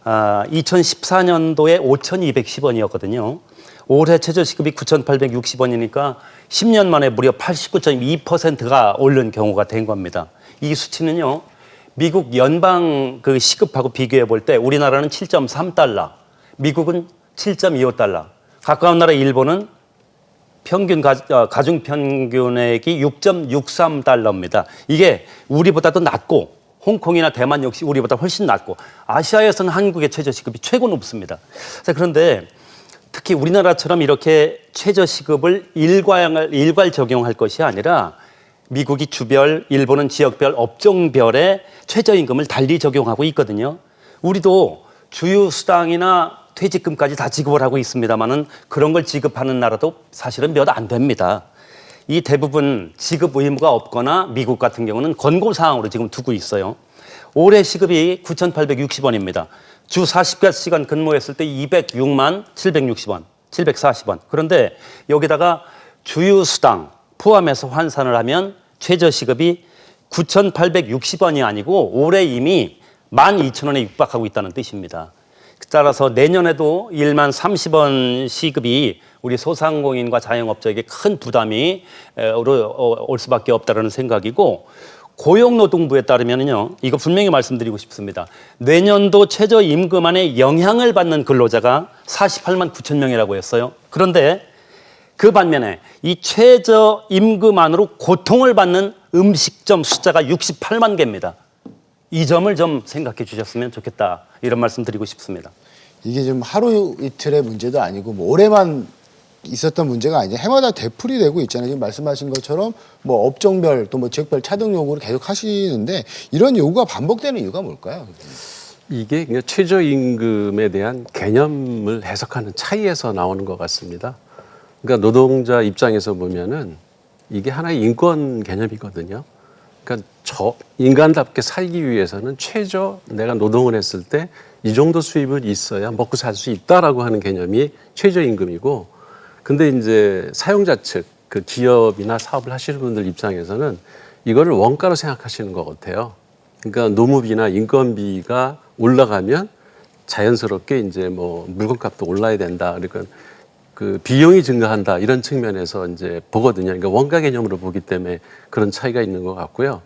2014년도에 5,210원이었거든요. 올해 최저시급이 9,860원이니까 10년 만에 무려 89.2%가 오른 경우가 된 겁니다. 이 수치는요, 미국 연방 그 시급하고 비교해 볼 때 우리나라는 7.3달러, 미국은 7.25달러, 가까운 나라 일본은 평균 가중 평균액이 6.63달러입니다. 이게 우리보다도 낮고 홍콩이나 대만 역시 우리보다 훨씬 낮고 아시아에서는 한국의 최저시급이 최고 높습니다. 그런데 특히 우리나라처럼 이렇게 최저시급을 일괄 적용할 것이 아니라 미국이 주별, 일본은 지역별, 업종별의 최저임금을 달리 적용하고 있거든요. 우리도 주휴수당이나 퇴직금까지 다 지급을 하고 있습니다만은 그런 걸 지급하는 나라도 사실은 몇 안 됩니다. 이 대부분 지급 의무가 없거나 미국 같은 경우는 권고사항으로 지금 두고 있어요. 올해 시급이 9,860원입니다. 주 40시간 근무했을 때 206만 760원, 740원. 그런데 여기다가 주휴수당 포함해서 환산을 하면 최저시급이 9,860원이 아니고 올해 이미 12,000원에 육박하고 있다는 뜻입니다. 따라서 내년에도 1만 30원 시급이 우리 소상공인과 자영업자에게 큰 부담이 올 수밖에 없다는 생각이고 고용노동부에 따르면요, 이거 분명히 말씀드리고 싶습니다. 내년도 최저임금안에 영향을 받는 근로자가 48만 9천 명이라고 했어요. 그런데 그 반면에 이 최저임금안으로 고통을 받는 음식점 숫자가 68만 개입니다. 이 점을 좀 생각해 주셨으면 좋겠다. 이런 말씀 드리고 싶습니다. 이게 좀 하루 이틀의 문제도 아니고 뭐 올해만 있었던 문제가 아니라 해마다 되풀이되고 있잖아요. 지금 말씀하신 것처럼 뭐 업종별 또 뭐 지역별 차등 요구를 계속 하시는데 이런 요구가 반복되는 이유가 뭘까요? 이게 그냥 최저임금에 대한 개념을 해석하는 차이에서 나오는 것 같습니다. 그러니까 노동자 입장에서 보면은 이게 하나의 인권 개념이거든요. 그러니까 저 인간답게 살기 위해서는 최저 내가 노동을 했을 때 이 정도 수입은 있어야 먹고 살 수 있다라고 하는 개념이 최저임금이고, 근데 이제 사용자 측, 그 기업이나 사업을 하시는 분들 입장에서는 이거를 원가로 생각하시는 것 같아요. 그러니까 노무비나 인건비가 올라가면 자연스럽게 이제 뭐 물건값도 올라야 된다. 그러니까 그 비용이 증가한다 이런 측면에서 이제 보거든요. 그러니까 원가 개념으로 보기 때문에 그런 차이가 있는 것 같고요.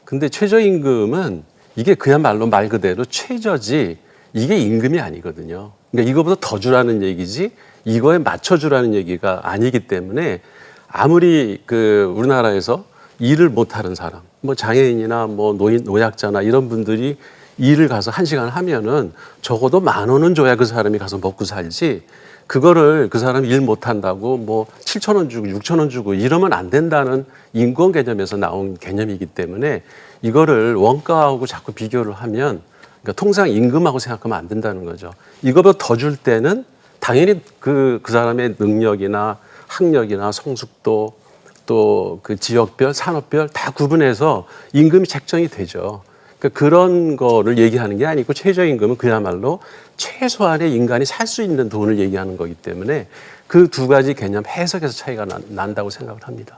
근데 최저임금은 이게 그야말로 말 그대로 최저지 이게 임금이 아니거든요. 그러니까 이거보다 더 주라는 얘기지 이거에 맞춰주라는 얘기가 아니기 때문에 아무리 그 우리나라에서 일을 못하는 사람, 뭐 장애인이나 뭐 노약자나 이런 분들이 일을 가서 1시간 하면은 적어도 10,000원은 줘야 그 사람이 가서 먹고 살지. 그거를 그 사람이 일 못한다고 뭐 7,000원 주고 6,000원 주고 이러면 안 된다는 인권 개념에서 나온 개념이기 때문에 이거를 원가하고 자꾸 비교를 하면 그러니까 통상 임금하고 생각하면 안 된다는 거죠. 이거보다 더 줄 때는 당연히 그 사람의 능력이나 학력이나 성숙도 또 그 지역별, 산업별 다 구분해서 임금이 책정이 되죠. 그러니까 그런 거를 얘기하는 게 아니고 최저임금은 그야말로 최소한의 인간이 살 수 있는 돈을 얘기하는 거기 때문에 그 두 가지 개념 해석에서 차이가 난다고 생각을 합니다.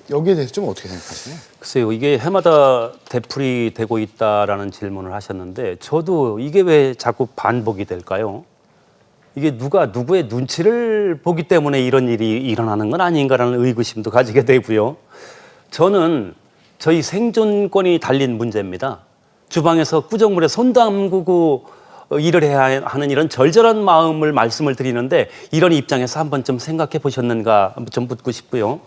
여기에 대해서 좀 어떻게 생각하시나요? 글쎄요, 이게 해마다 되풀이 되고 있다라는 질문을 하셨는데 저도 이게 왜 자꾸 반복이 될까요? 이게 누가 누구의 눈치를 보기 때문에 이런 일이 일어나는 건 아닌가라는 의구심도 가지게 되고요. 저는 저희 생존권이 달린 문제입니다. 주방에서 꾸정물에 손 담그고 일을 해야 하는 이런 절절한 마음을 말씀을 드리는데 이런 입장에서 한번 좀 생각해 보셨는가 좀 묻고 싶고요.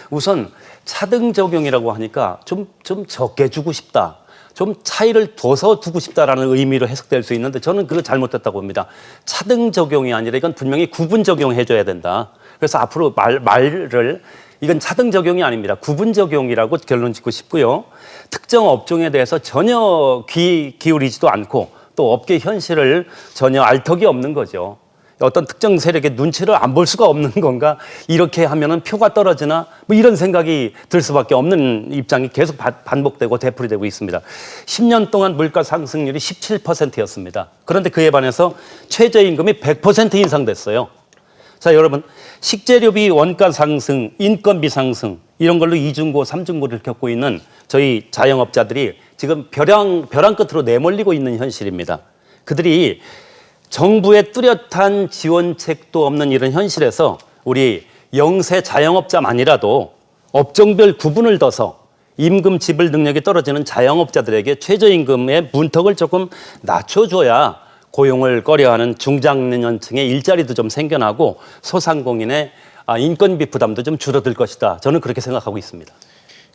우선 차등 적용이라고 하니까 좀 적게 주고 싶다. 좀 차이를 둬서 두고 싶다라는 의미로 해석될 수 있는데 저는 그거 잘못됐다고 봅니다. 차등 적용이 아니라 이건 분명히 구분 적용해줘야 된다. 그래서 앞으로 말을 이건 차등 적용이 아닙니다. 구분 적용이라고 결론 짓고 싶고요. 특정 업종에 대해서 전혀 귀 기울이지도 않고 또 업계 현실을 전혀 알 턱이 없는 거죠. 어떤 특정 세력의 눈치를 안 볼 수가 없는 건가? 이렇게 하면은 표가 떨어지나? 뭐 이런 생각이 들 수밖에 없는 입장이 계속 반복되고 되풀이되고 있습니다. 10년 동안 물가 상승률이 17%였습니다. 그런데 그에 반해서 최저임금이 100% 인상됐어요. 자, 여러분, 식재료비 원가 상승, 인건비 상승 이런 걸로 이중고, 삼중고를 겪고 있는 저희 자영업자들이 지금 벼랑 끝으로 내몰리고 있는 현실입니다. 그들이 정부의 뚜렷한 지원책도 없는 이런 현실에서 우리 영세 자영업자만이라도 업종별 구분을 둬서 임금 지불 능력이 떨어지는 자영업자들에게 최저임금의 문턱을 조금 낮춰줘야 고용을 꺼려하는 중장년층의 일자리도 좀 생겨나고 소상공인의 인건비 부담도 좀 줄어들 것이다. 저는 그렇게 생각하고 있습니다.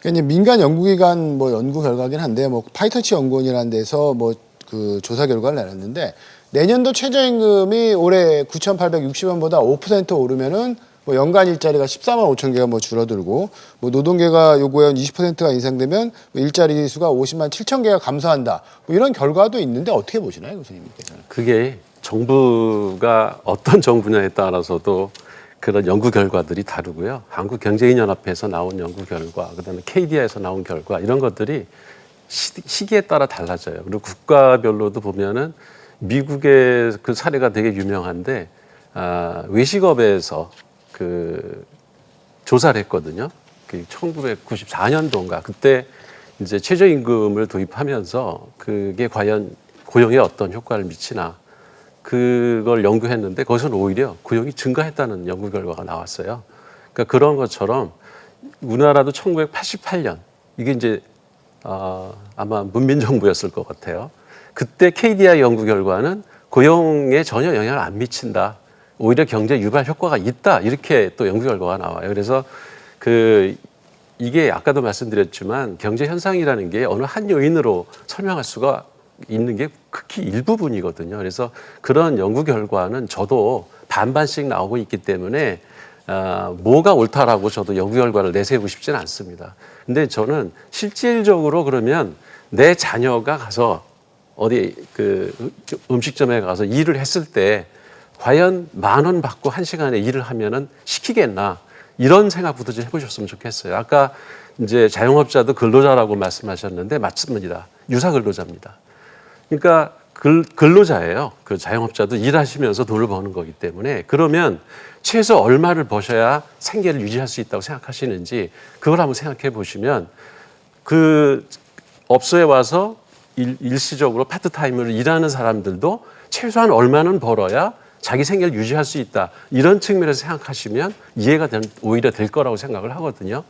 그러니까 이제 민간 연구기관 뭐 연구 결과긴 한데 뭐 파이터치 연구원이라는 데서 뭐 그 조사 결과를 내놨는데 내년도 최저임금이 올해 9,860원보다 5% 오르면은 뭐 연간 일자리가 14만 5천 개가 뭐 줄어들고 뭐 노동계가 요구한 20%가 인상되면 뭐 일자리 수가 50만 7천 개가 감소한다. 뭐 이런 결과도 있는데 어떻게 보시나요, 교수님께서는? 그게 정부가 어떤 정부냐에 따라서도 그런 연구 결과들이 다르고요. 한국경제인연합회에서 나온 연구 결과, 그다음에 KDI에서 나온 결과 이런 것들이 시기에 따라 달라져요. 그리고 국가별로도 보면은 미국의 그 사례가 되게 유명한데 외식업에서 그 조사를 했거든요. 그 1994년도인가 그때 이제 최저임금을 도입하면서 그게 과연 고용에 어떤 효과를 미치나 그걸 연구했는데 거기서는 오히려 고용이 증가했다는 연구 결과가 나왔어요. 그러니까 그런 것처럼 우리나라도 1988년 이게 이제 아마 문민정부였을 것 같아요. 그때 KDI 연구 결과는 고용에 전혀 영향을 안 미친다. 오히려 경제 유발 효과가 있다. 이렇게 또 연구 결과가 나와요. 그래서 이게 아까도 말씀드렸지만 경제 현상이라는 게 어느 한 요인으로 설명할 수가 있는 게 극히 일부분이거든요. 그래서 그런 연구 결과는 저도 반반씩 나오고 있기 때문에 뭐가 옳다라고 저도 연구 결과를 내세우고 싶지는 않습니다. 근데 저는 실질적으로 그러면 내 자녀가 가서 어디 그 음식점에 가서 일을 했을 때 과연 10,000원 받고 1시간에 일을 하면은 시키겠나 이런 생각부터 좀 해보셨으면 좋겠어요. 아까 이제 자영업자도 근로자라고 말씀하셨는데 맞습니다. 유사 근로자입니다. 그러니까 근로자예요. 그 자영업자도 일하시면서 돈을 버는 거기 때문에 그러면 최소 얼마를 버셔야 생계를 유지할 수 있다고 생각하시는지 그걸 한번 생각해 보시면 그 업소에 와서 일시적으로 파트타임으로 일하는 사람들도 최소한 얼마는 벌어야 자기 생계를 유지할 수 있다. 이런 측면에서 생각하시면 이해가 오히려 될 거라고 생각을 하거든요.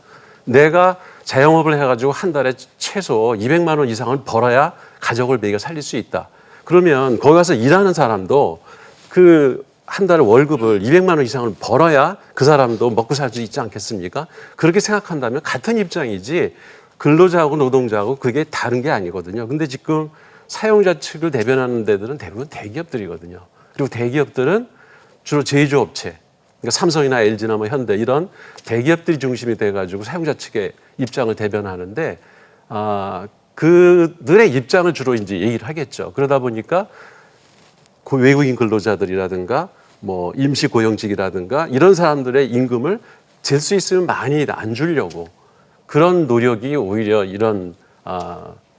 내가 자영업을 해가지고 한 달에 최소 200만 원 이상을 벌어야 가족을 먹여 살릴 수 있다. 그러면 거기 가서 일하는 사람도 그 한 달에 월급을 200만 원 이상을 벌어야 그 사람도 먹고 살 수 있지 않겠습니까? 그렇게 생각한다면 같은 입장이지 근로자하고 노동자하고 그게 다른 게 아니거든요. 근데 지금 사용자 측을 대변하는 데들은 대부분 대기업들이거든요. 그리고 대기업들은 주로 제조업체, 그러니까 삼성이나 LG나 뭐 현대 이런 대기업들이 중심이 돼가지고 사용자 측의 입장을 대변하는데 그들의 입장을 주로 이제 얘기를 하겠죠. 그러다 보니까 외국인 근로자들이라든가 뭐 임시 고용직이라든가 이런 사람들의 임금을 잴 수 있으면 많이 안 주려고 그런 노력이 오히려 이런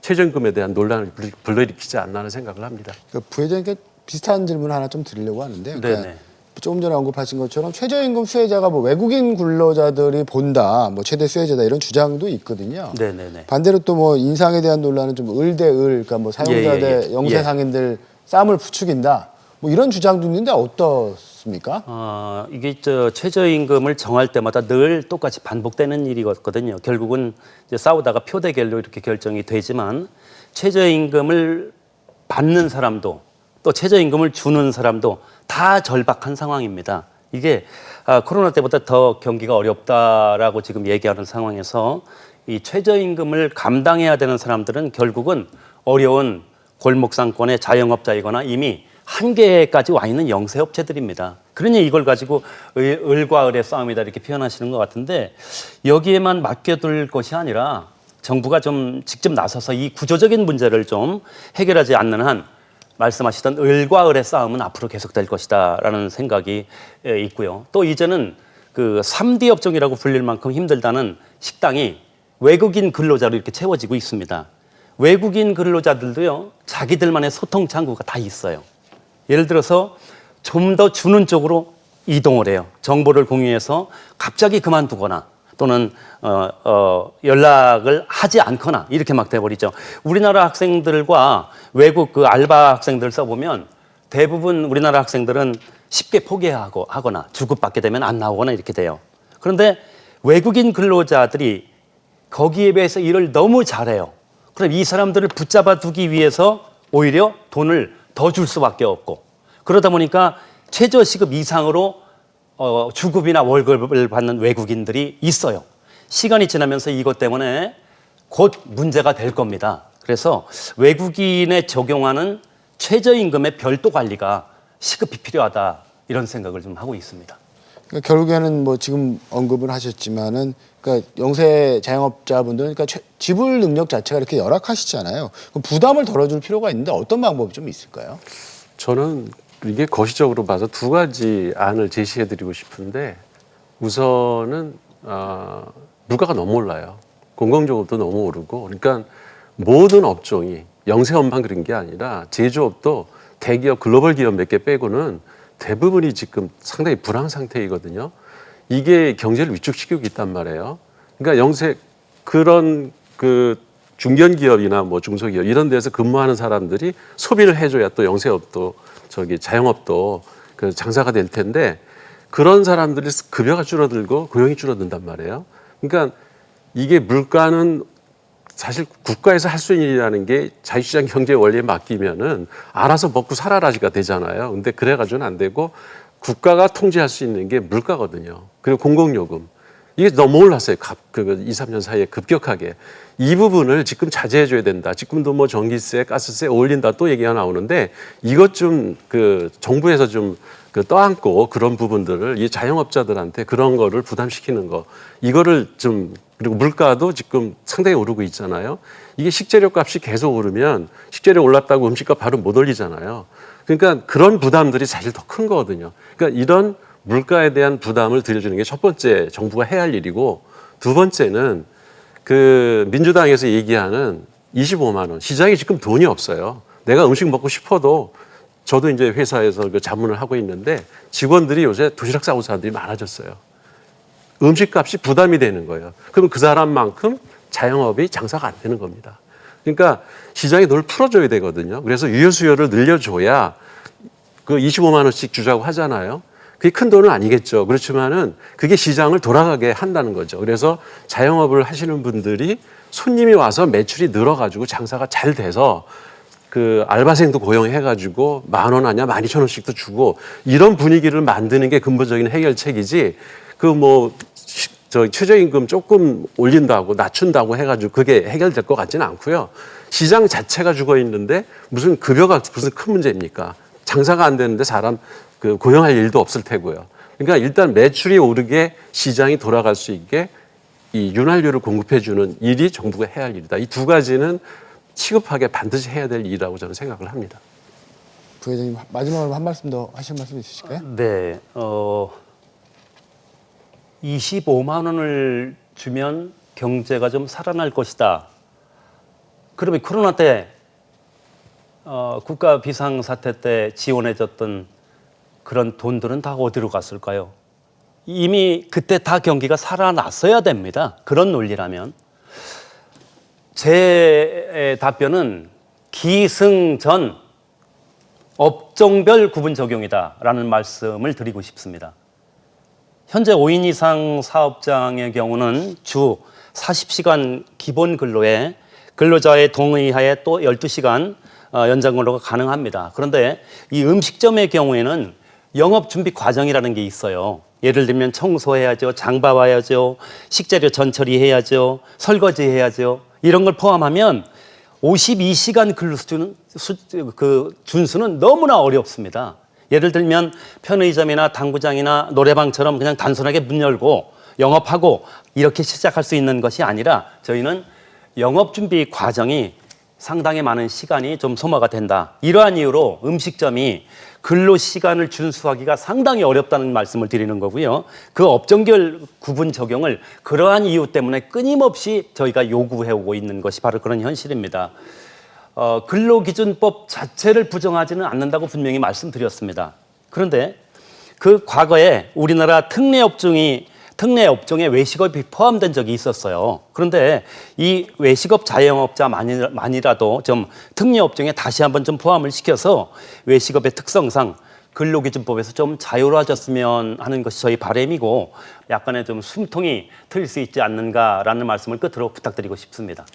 최저임금에 대한 논란을 불러일으키지 않나 하는 생각을 합니다. 부회장님께 비슷한 질문 하나 좀 드리려고 하는데요. 그러니까 조금 전에 언급하신 것처럼 최저임금 수혜자가 뭐 외국인 근로자들이 본다, 뭐 최대 수혜자다 이런 주장도 있거든요. 네네네. 반대로 또 뭐 인상에 대한 논란은 좀 을 대 을, 그러니까 뭐 사용자 대 영세 상인들 싸움을 부추긴다. 뭐 이런 주장도 있는데 어떻습니까? 이게 최저임금을 정할 때마다 늘 똑같이 반복되는 일이거든요. 결국은 이제 싸우다가 표 대결로 이렇게 결정이 되지만 최저임금을 받는 사람도 또 최저임금을 주는 사람도 다 절박한 상황입니다. 이게 코로나 때보다 더 경기가 어렵다라고 지금 얘기하는 상황에서 이 최저임금을 감당해야 되는 사람들은 결국은 어려운 골목상권의 자영업자이거나 이미 한계까지 와 있는 영세업체들입니다. 그러니 이걸 가지고 을과 을의 싸움이다 이렇게 표현하시는 것 같은데 여기에만 맡겨둘 것이 아니라 정부가 좀 직접 나서서 이 구조적인 문제를 좀 해결하지 않는 한 말씀하시던 을과 을의 싸움은 앞으로 계속될 것이다라는 생각이 있고요. 또 이제는 그 3D 업종이라고 불릴 만큼 힘들다는 식당이 외국인 근로자로 이렇게 채워지고 있습니다. 외국인 근로자들도요, 자기들만의 소통 창구가 다 있어요. 예를 들어서 좀 더 주는 쪽으로 이동을 해요. 정보를 공유해서 갑자기 그만두거나 또는 연락을 하지 않거나 이렇게 막 돼버리죠. 우리나라 학생들과 외국 그 알바 학생들 써보면 대부분 우리나라 학생들은 쉽게 포기하거나 주급받게 되면 안 나오거나 이렇게 돼요. 그런데 외국인 근로자들이 거기에 비해서 일을 너무 잘해요. 그럼 이 사람들을 붙잡아 두기 위해서 오히려 돈을 더 줄 수밖에 없고 그러다 보니까 최저시급 이상으로 주급이나 월급을 받는 외국인들이 있어요. 시간이 지나면서 이것 때문에 곧 문제가 될 겁니다. 그래서 외국인에 적용하는 최저임금의 별도 관리가 시급히 필요하다 이런 생각을 좀 하고 있습니다. 그러니까 결국에는 뭐 지금 언급을 하셨지만은 그러니까 영세 자영업자분들은 그러니까 지불 능력 자체가 이렇게 열악하시잖아요. 그럼 부담을 덜어줄 필요가 있는데 어떤 방법이 좀 있을까요? 저는 이게 거시적으로 봐서 두 가지 안을 제시해드리고 싶은데 우선은 물가가 너무 올라요. 공공요금도 너무 오르고 그러니까 모든 업종이 영세업만 그런 게 아니라 제조업도 대기업 글로벌 기업 몇 개 빼고는 대부분이 지금 상당히 불황 상태이거든요. 이게 경제를 위축시키고 있단 말이에요. 그러니까 영세 그런 그 중견 기업이나 뭐 중소기업 이런 데서 근무하는 사람들이 소비를 해줘야 또 영세업도 자영업도 그 장사가 될 텐데 그런 사람들이 급여가 줄어들고 고용이 줄어든단 말이에요. 그러니까 이게 물가는 사실 국가에서 할 수 있는 일이라는 게 자유시장 경제 원리에 맡기면은 알아서 먹고 살아라지가 되잖아요. 근데 그래가지고는 안 되고 국가가 통제할 수 있는 게 물가거든요. 그리고 공공요금. 이게 너무 올랐어요. 2, 3년 사이에 급격하게. 이 부분을 지금 자제해줘야 된다. 지금도 뭐 전기세, 가스세 올린다 또 얘기가 나오는데 이것 좀 정부에서 좀 떠안고 그런 부분들을 이 자영업자들한테 그런 거를 부담시키는 거. 이거를 좀 그리고 물가도 지금 상당히 오르고 있잖아요. 이게 식재료 값이 계속 오르면 식재료 올랐다고 음식값 바로 못 올리잖아요. 그러니까 그런 부담들이 사실 더 큰 거거든요. 그러니까 이런 물가에 대한 부담을 들여주는 게 첫 번째 정부가 해야 할 일이고 두 번째는 그 민주당에서 얘기하는 25만 원. 시장에 지금 돈이 없어요. 내가 음식 먹고 싶어도 저도 이제 회사에서 그 자문을 하고 있는데 직원들이 요새 도시락 싸온 사람들이 많아졌어요. 음식값이 부담이 되는 거예요. 그럼 그 사람만큼 자영업이 장사가 안 되는 겁니다. 그러니까 시장에 돈을 풀어줘야 되거든요. 그래서 유효 수요를 늘려줘야 그 25만 원씩 주자고 하잖아요. 그게 큰 돈은 아니겠죠. 그렇지만은 그게 시장을 돌아가게 한다는 거죠. 그래서 자영업을 하시는 분들이 손님이 와서 매출이 늘어가지고 장사가 잘 돼서 그 알바생도 고용해가지고 10,000원 아니야 12,000원씩도 주고 이런 분위기를 만드는 게 근본적인 해결책이지 최저임금 조금 올린다고 낮춘다고 해가지고 그게 해결될 것 같지는 않고요. 시장 자체가 죽어 있는데 무슨 급여가 무슨 큰 문제입니까? 장사가 안 되는데 사람 고용할 일도 없을 테고요. 그러니까 일단 매출이 오르게 시장이 돌아갈 수 있게 이 윤활유를 공급해주는 일이 정부가 해야 할 일이다. 이 두 가지는 시급하게 반드시 해야 될 일이라고 저는 생각을 합니다. 부회장님 마지막으로 한 말씀 더 하실 말씀 있으실까요? 네, 25만 원을 주면 경제가 좀 살아날 것이다. 그러면 코로나 때 국가 비상사태 때 지원해줬던 그런 돈들은 다 어디로 갔을까요? 이미 그때 다 경기가 살아났어야 됩니다. 그런 논리라면. 제 답변은 기승전 업종별 구분 적용이다라는 말씀을 드리고 싶습니다. 현재 5인 이상 사업장의 경우는 주 40시간 기본 근로에 근로자의 동의하에 또 12시간 연장 근로가 가능합니다. 그런데 이 음식점의 경우에는 영업 준비 과정이라는 게 있어요. 예를 들면 청소해야죠, 장봐와야죠, 식재료 전처리해야죠, 설거지해야죠. 이런 걸 포함하면 52시간 근로 준수는 너무나 어렵습니다. 예를 들면 편의점이나 당구장이나 노래방처럼 그냥 단순하게 문 열고 영업하고 이렇게 시작할 수 있는 것이 아니라 저희는 영업 준비 과정이 상당히 많은 시간이 좀 소모가 된다. 이러한 이유로 음식점이 근로 시간을 준수하기가 상당히 어렵다는 말씀을 드리는 거고요. 그 업종별 구분 적용을 그러한 이유 때문에 끊임없이 저희가 요구해오고 있는 것이 바로 그런 현실입니다. 근로기준법 자체를 부정하지는 않는다고 분명히 말씀드렸습니다. 그런데 그 과거에 우리나라 특례 업종에 외식업이 포함된 적이 있었어요. 그런데 이 외식업 자영업자만이라도 좀 특례 업종에 다시 한번 좀 포함을 시켜서 외식업의 특성상 근로기준법에서 좀 자유로워졌으면 하는 것이 저희 바람이고 약간의 좀 숨통이 트일 수 있지 않는가라는 말씀을 끝으로 부탁드리고 싶습니다.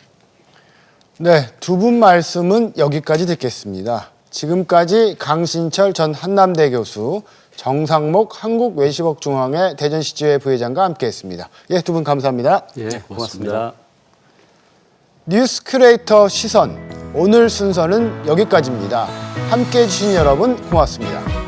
네, 두 분 말씀은 여기까지 듣겠습니다. 지금까지 강신철 전 한남대 교수, 정상목 한국외식업중앙회 대전시지회 부회장과 함께했습니다. 예, 두 분 감사합니다. 예, 고맙습니다. 뉴스 큐레이터 시선, 오늘 순서는 여기까지입니다. 함께해 주신 여러분 고맙습니다.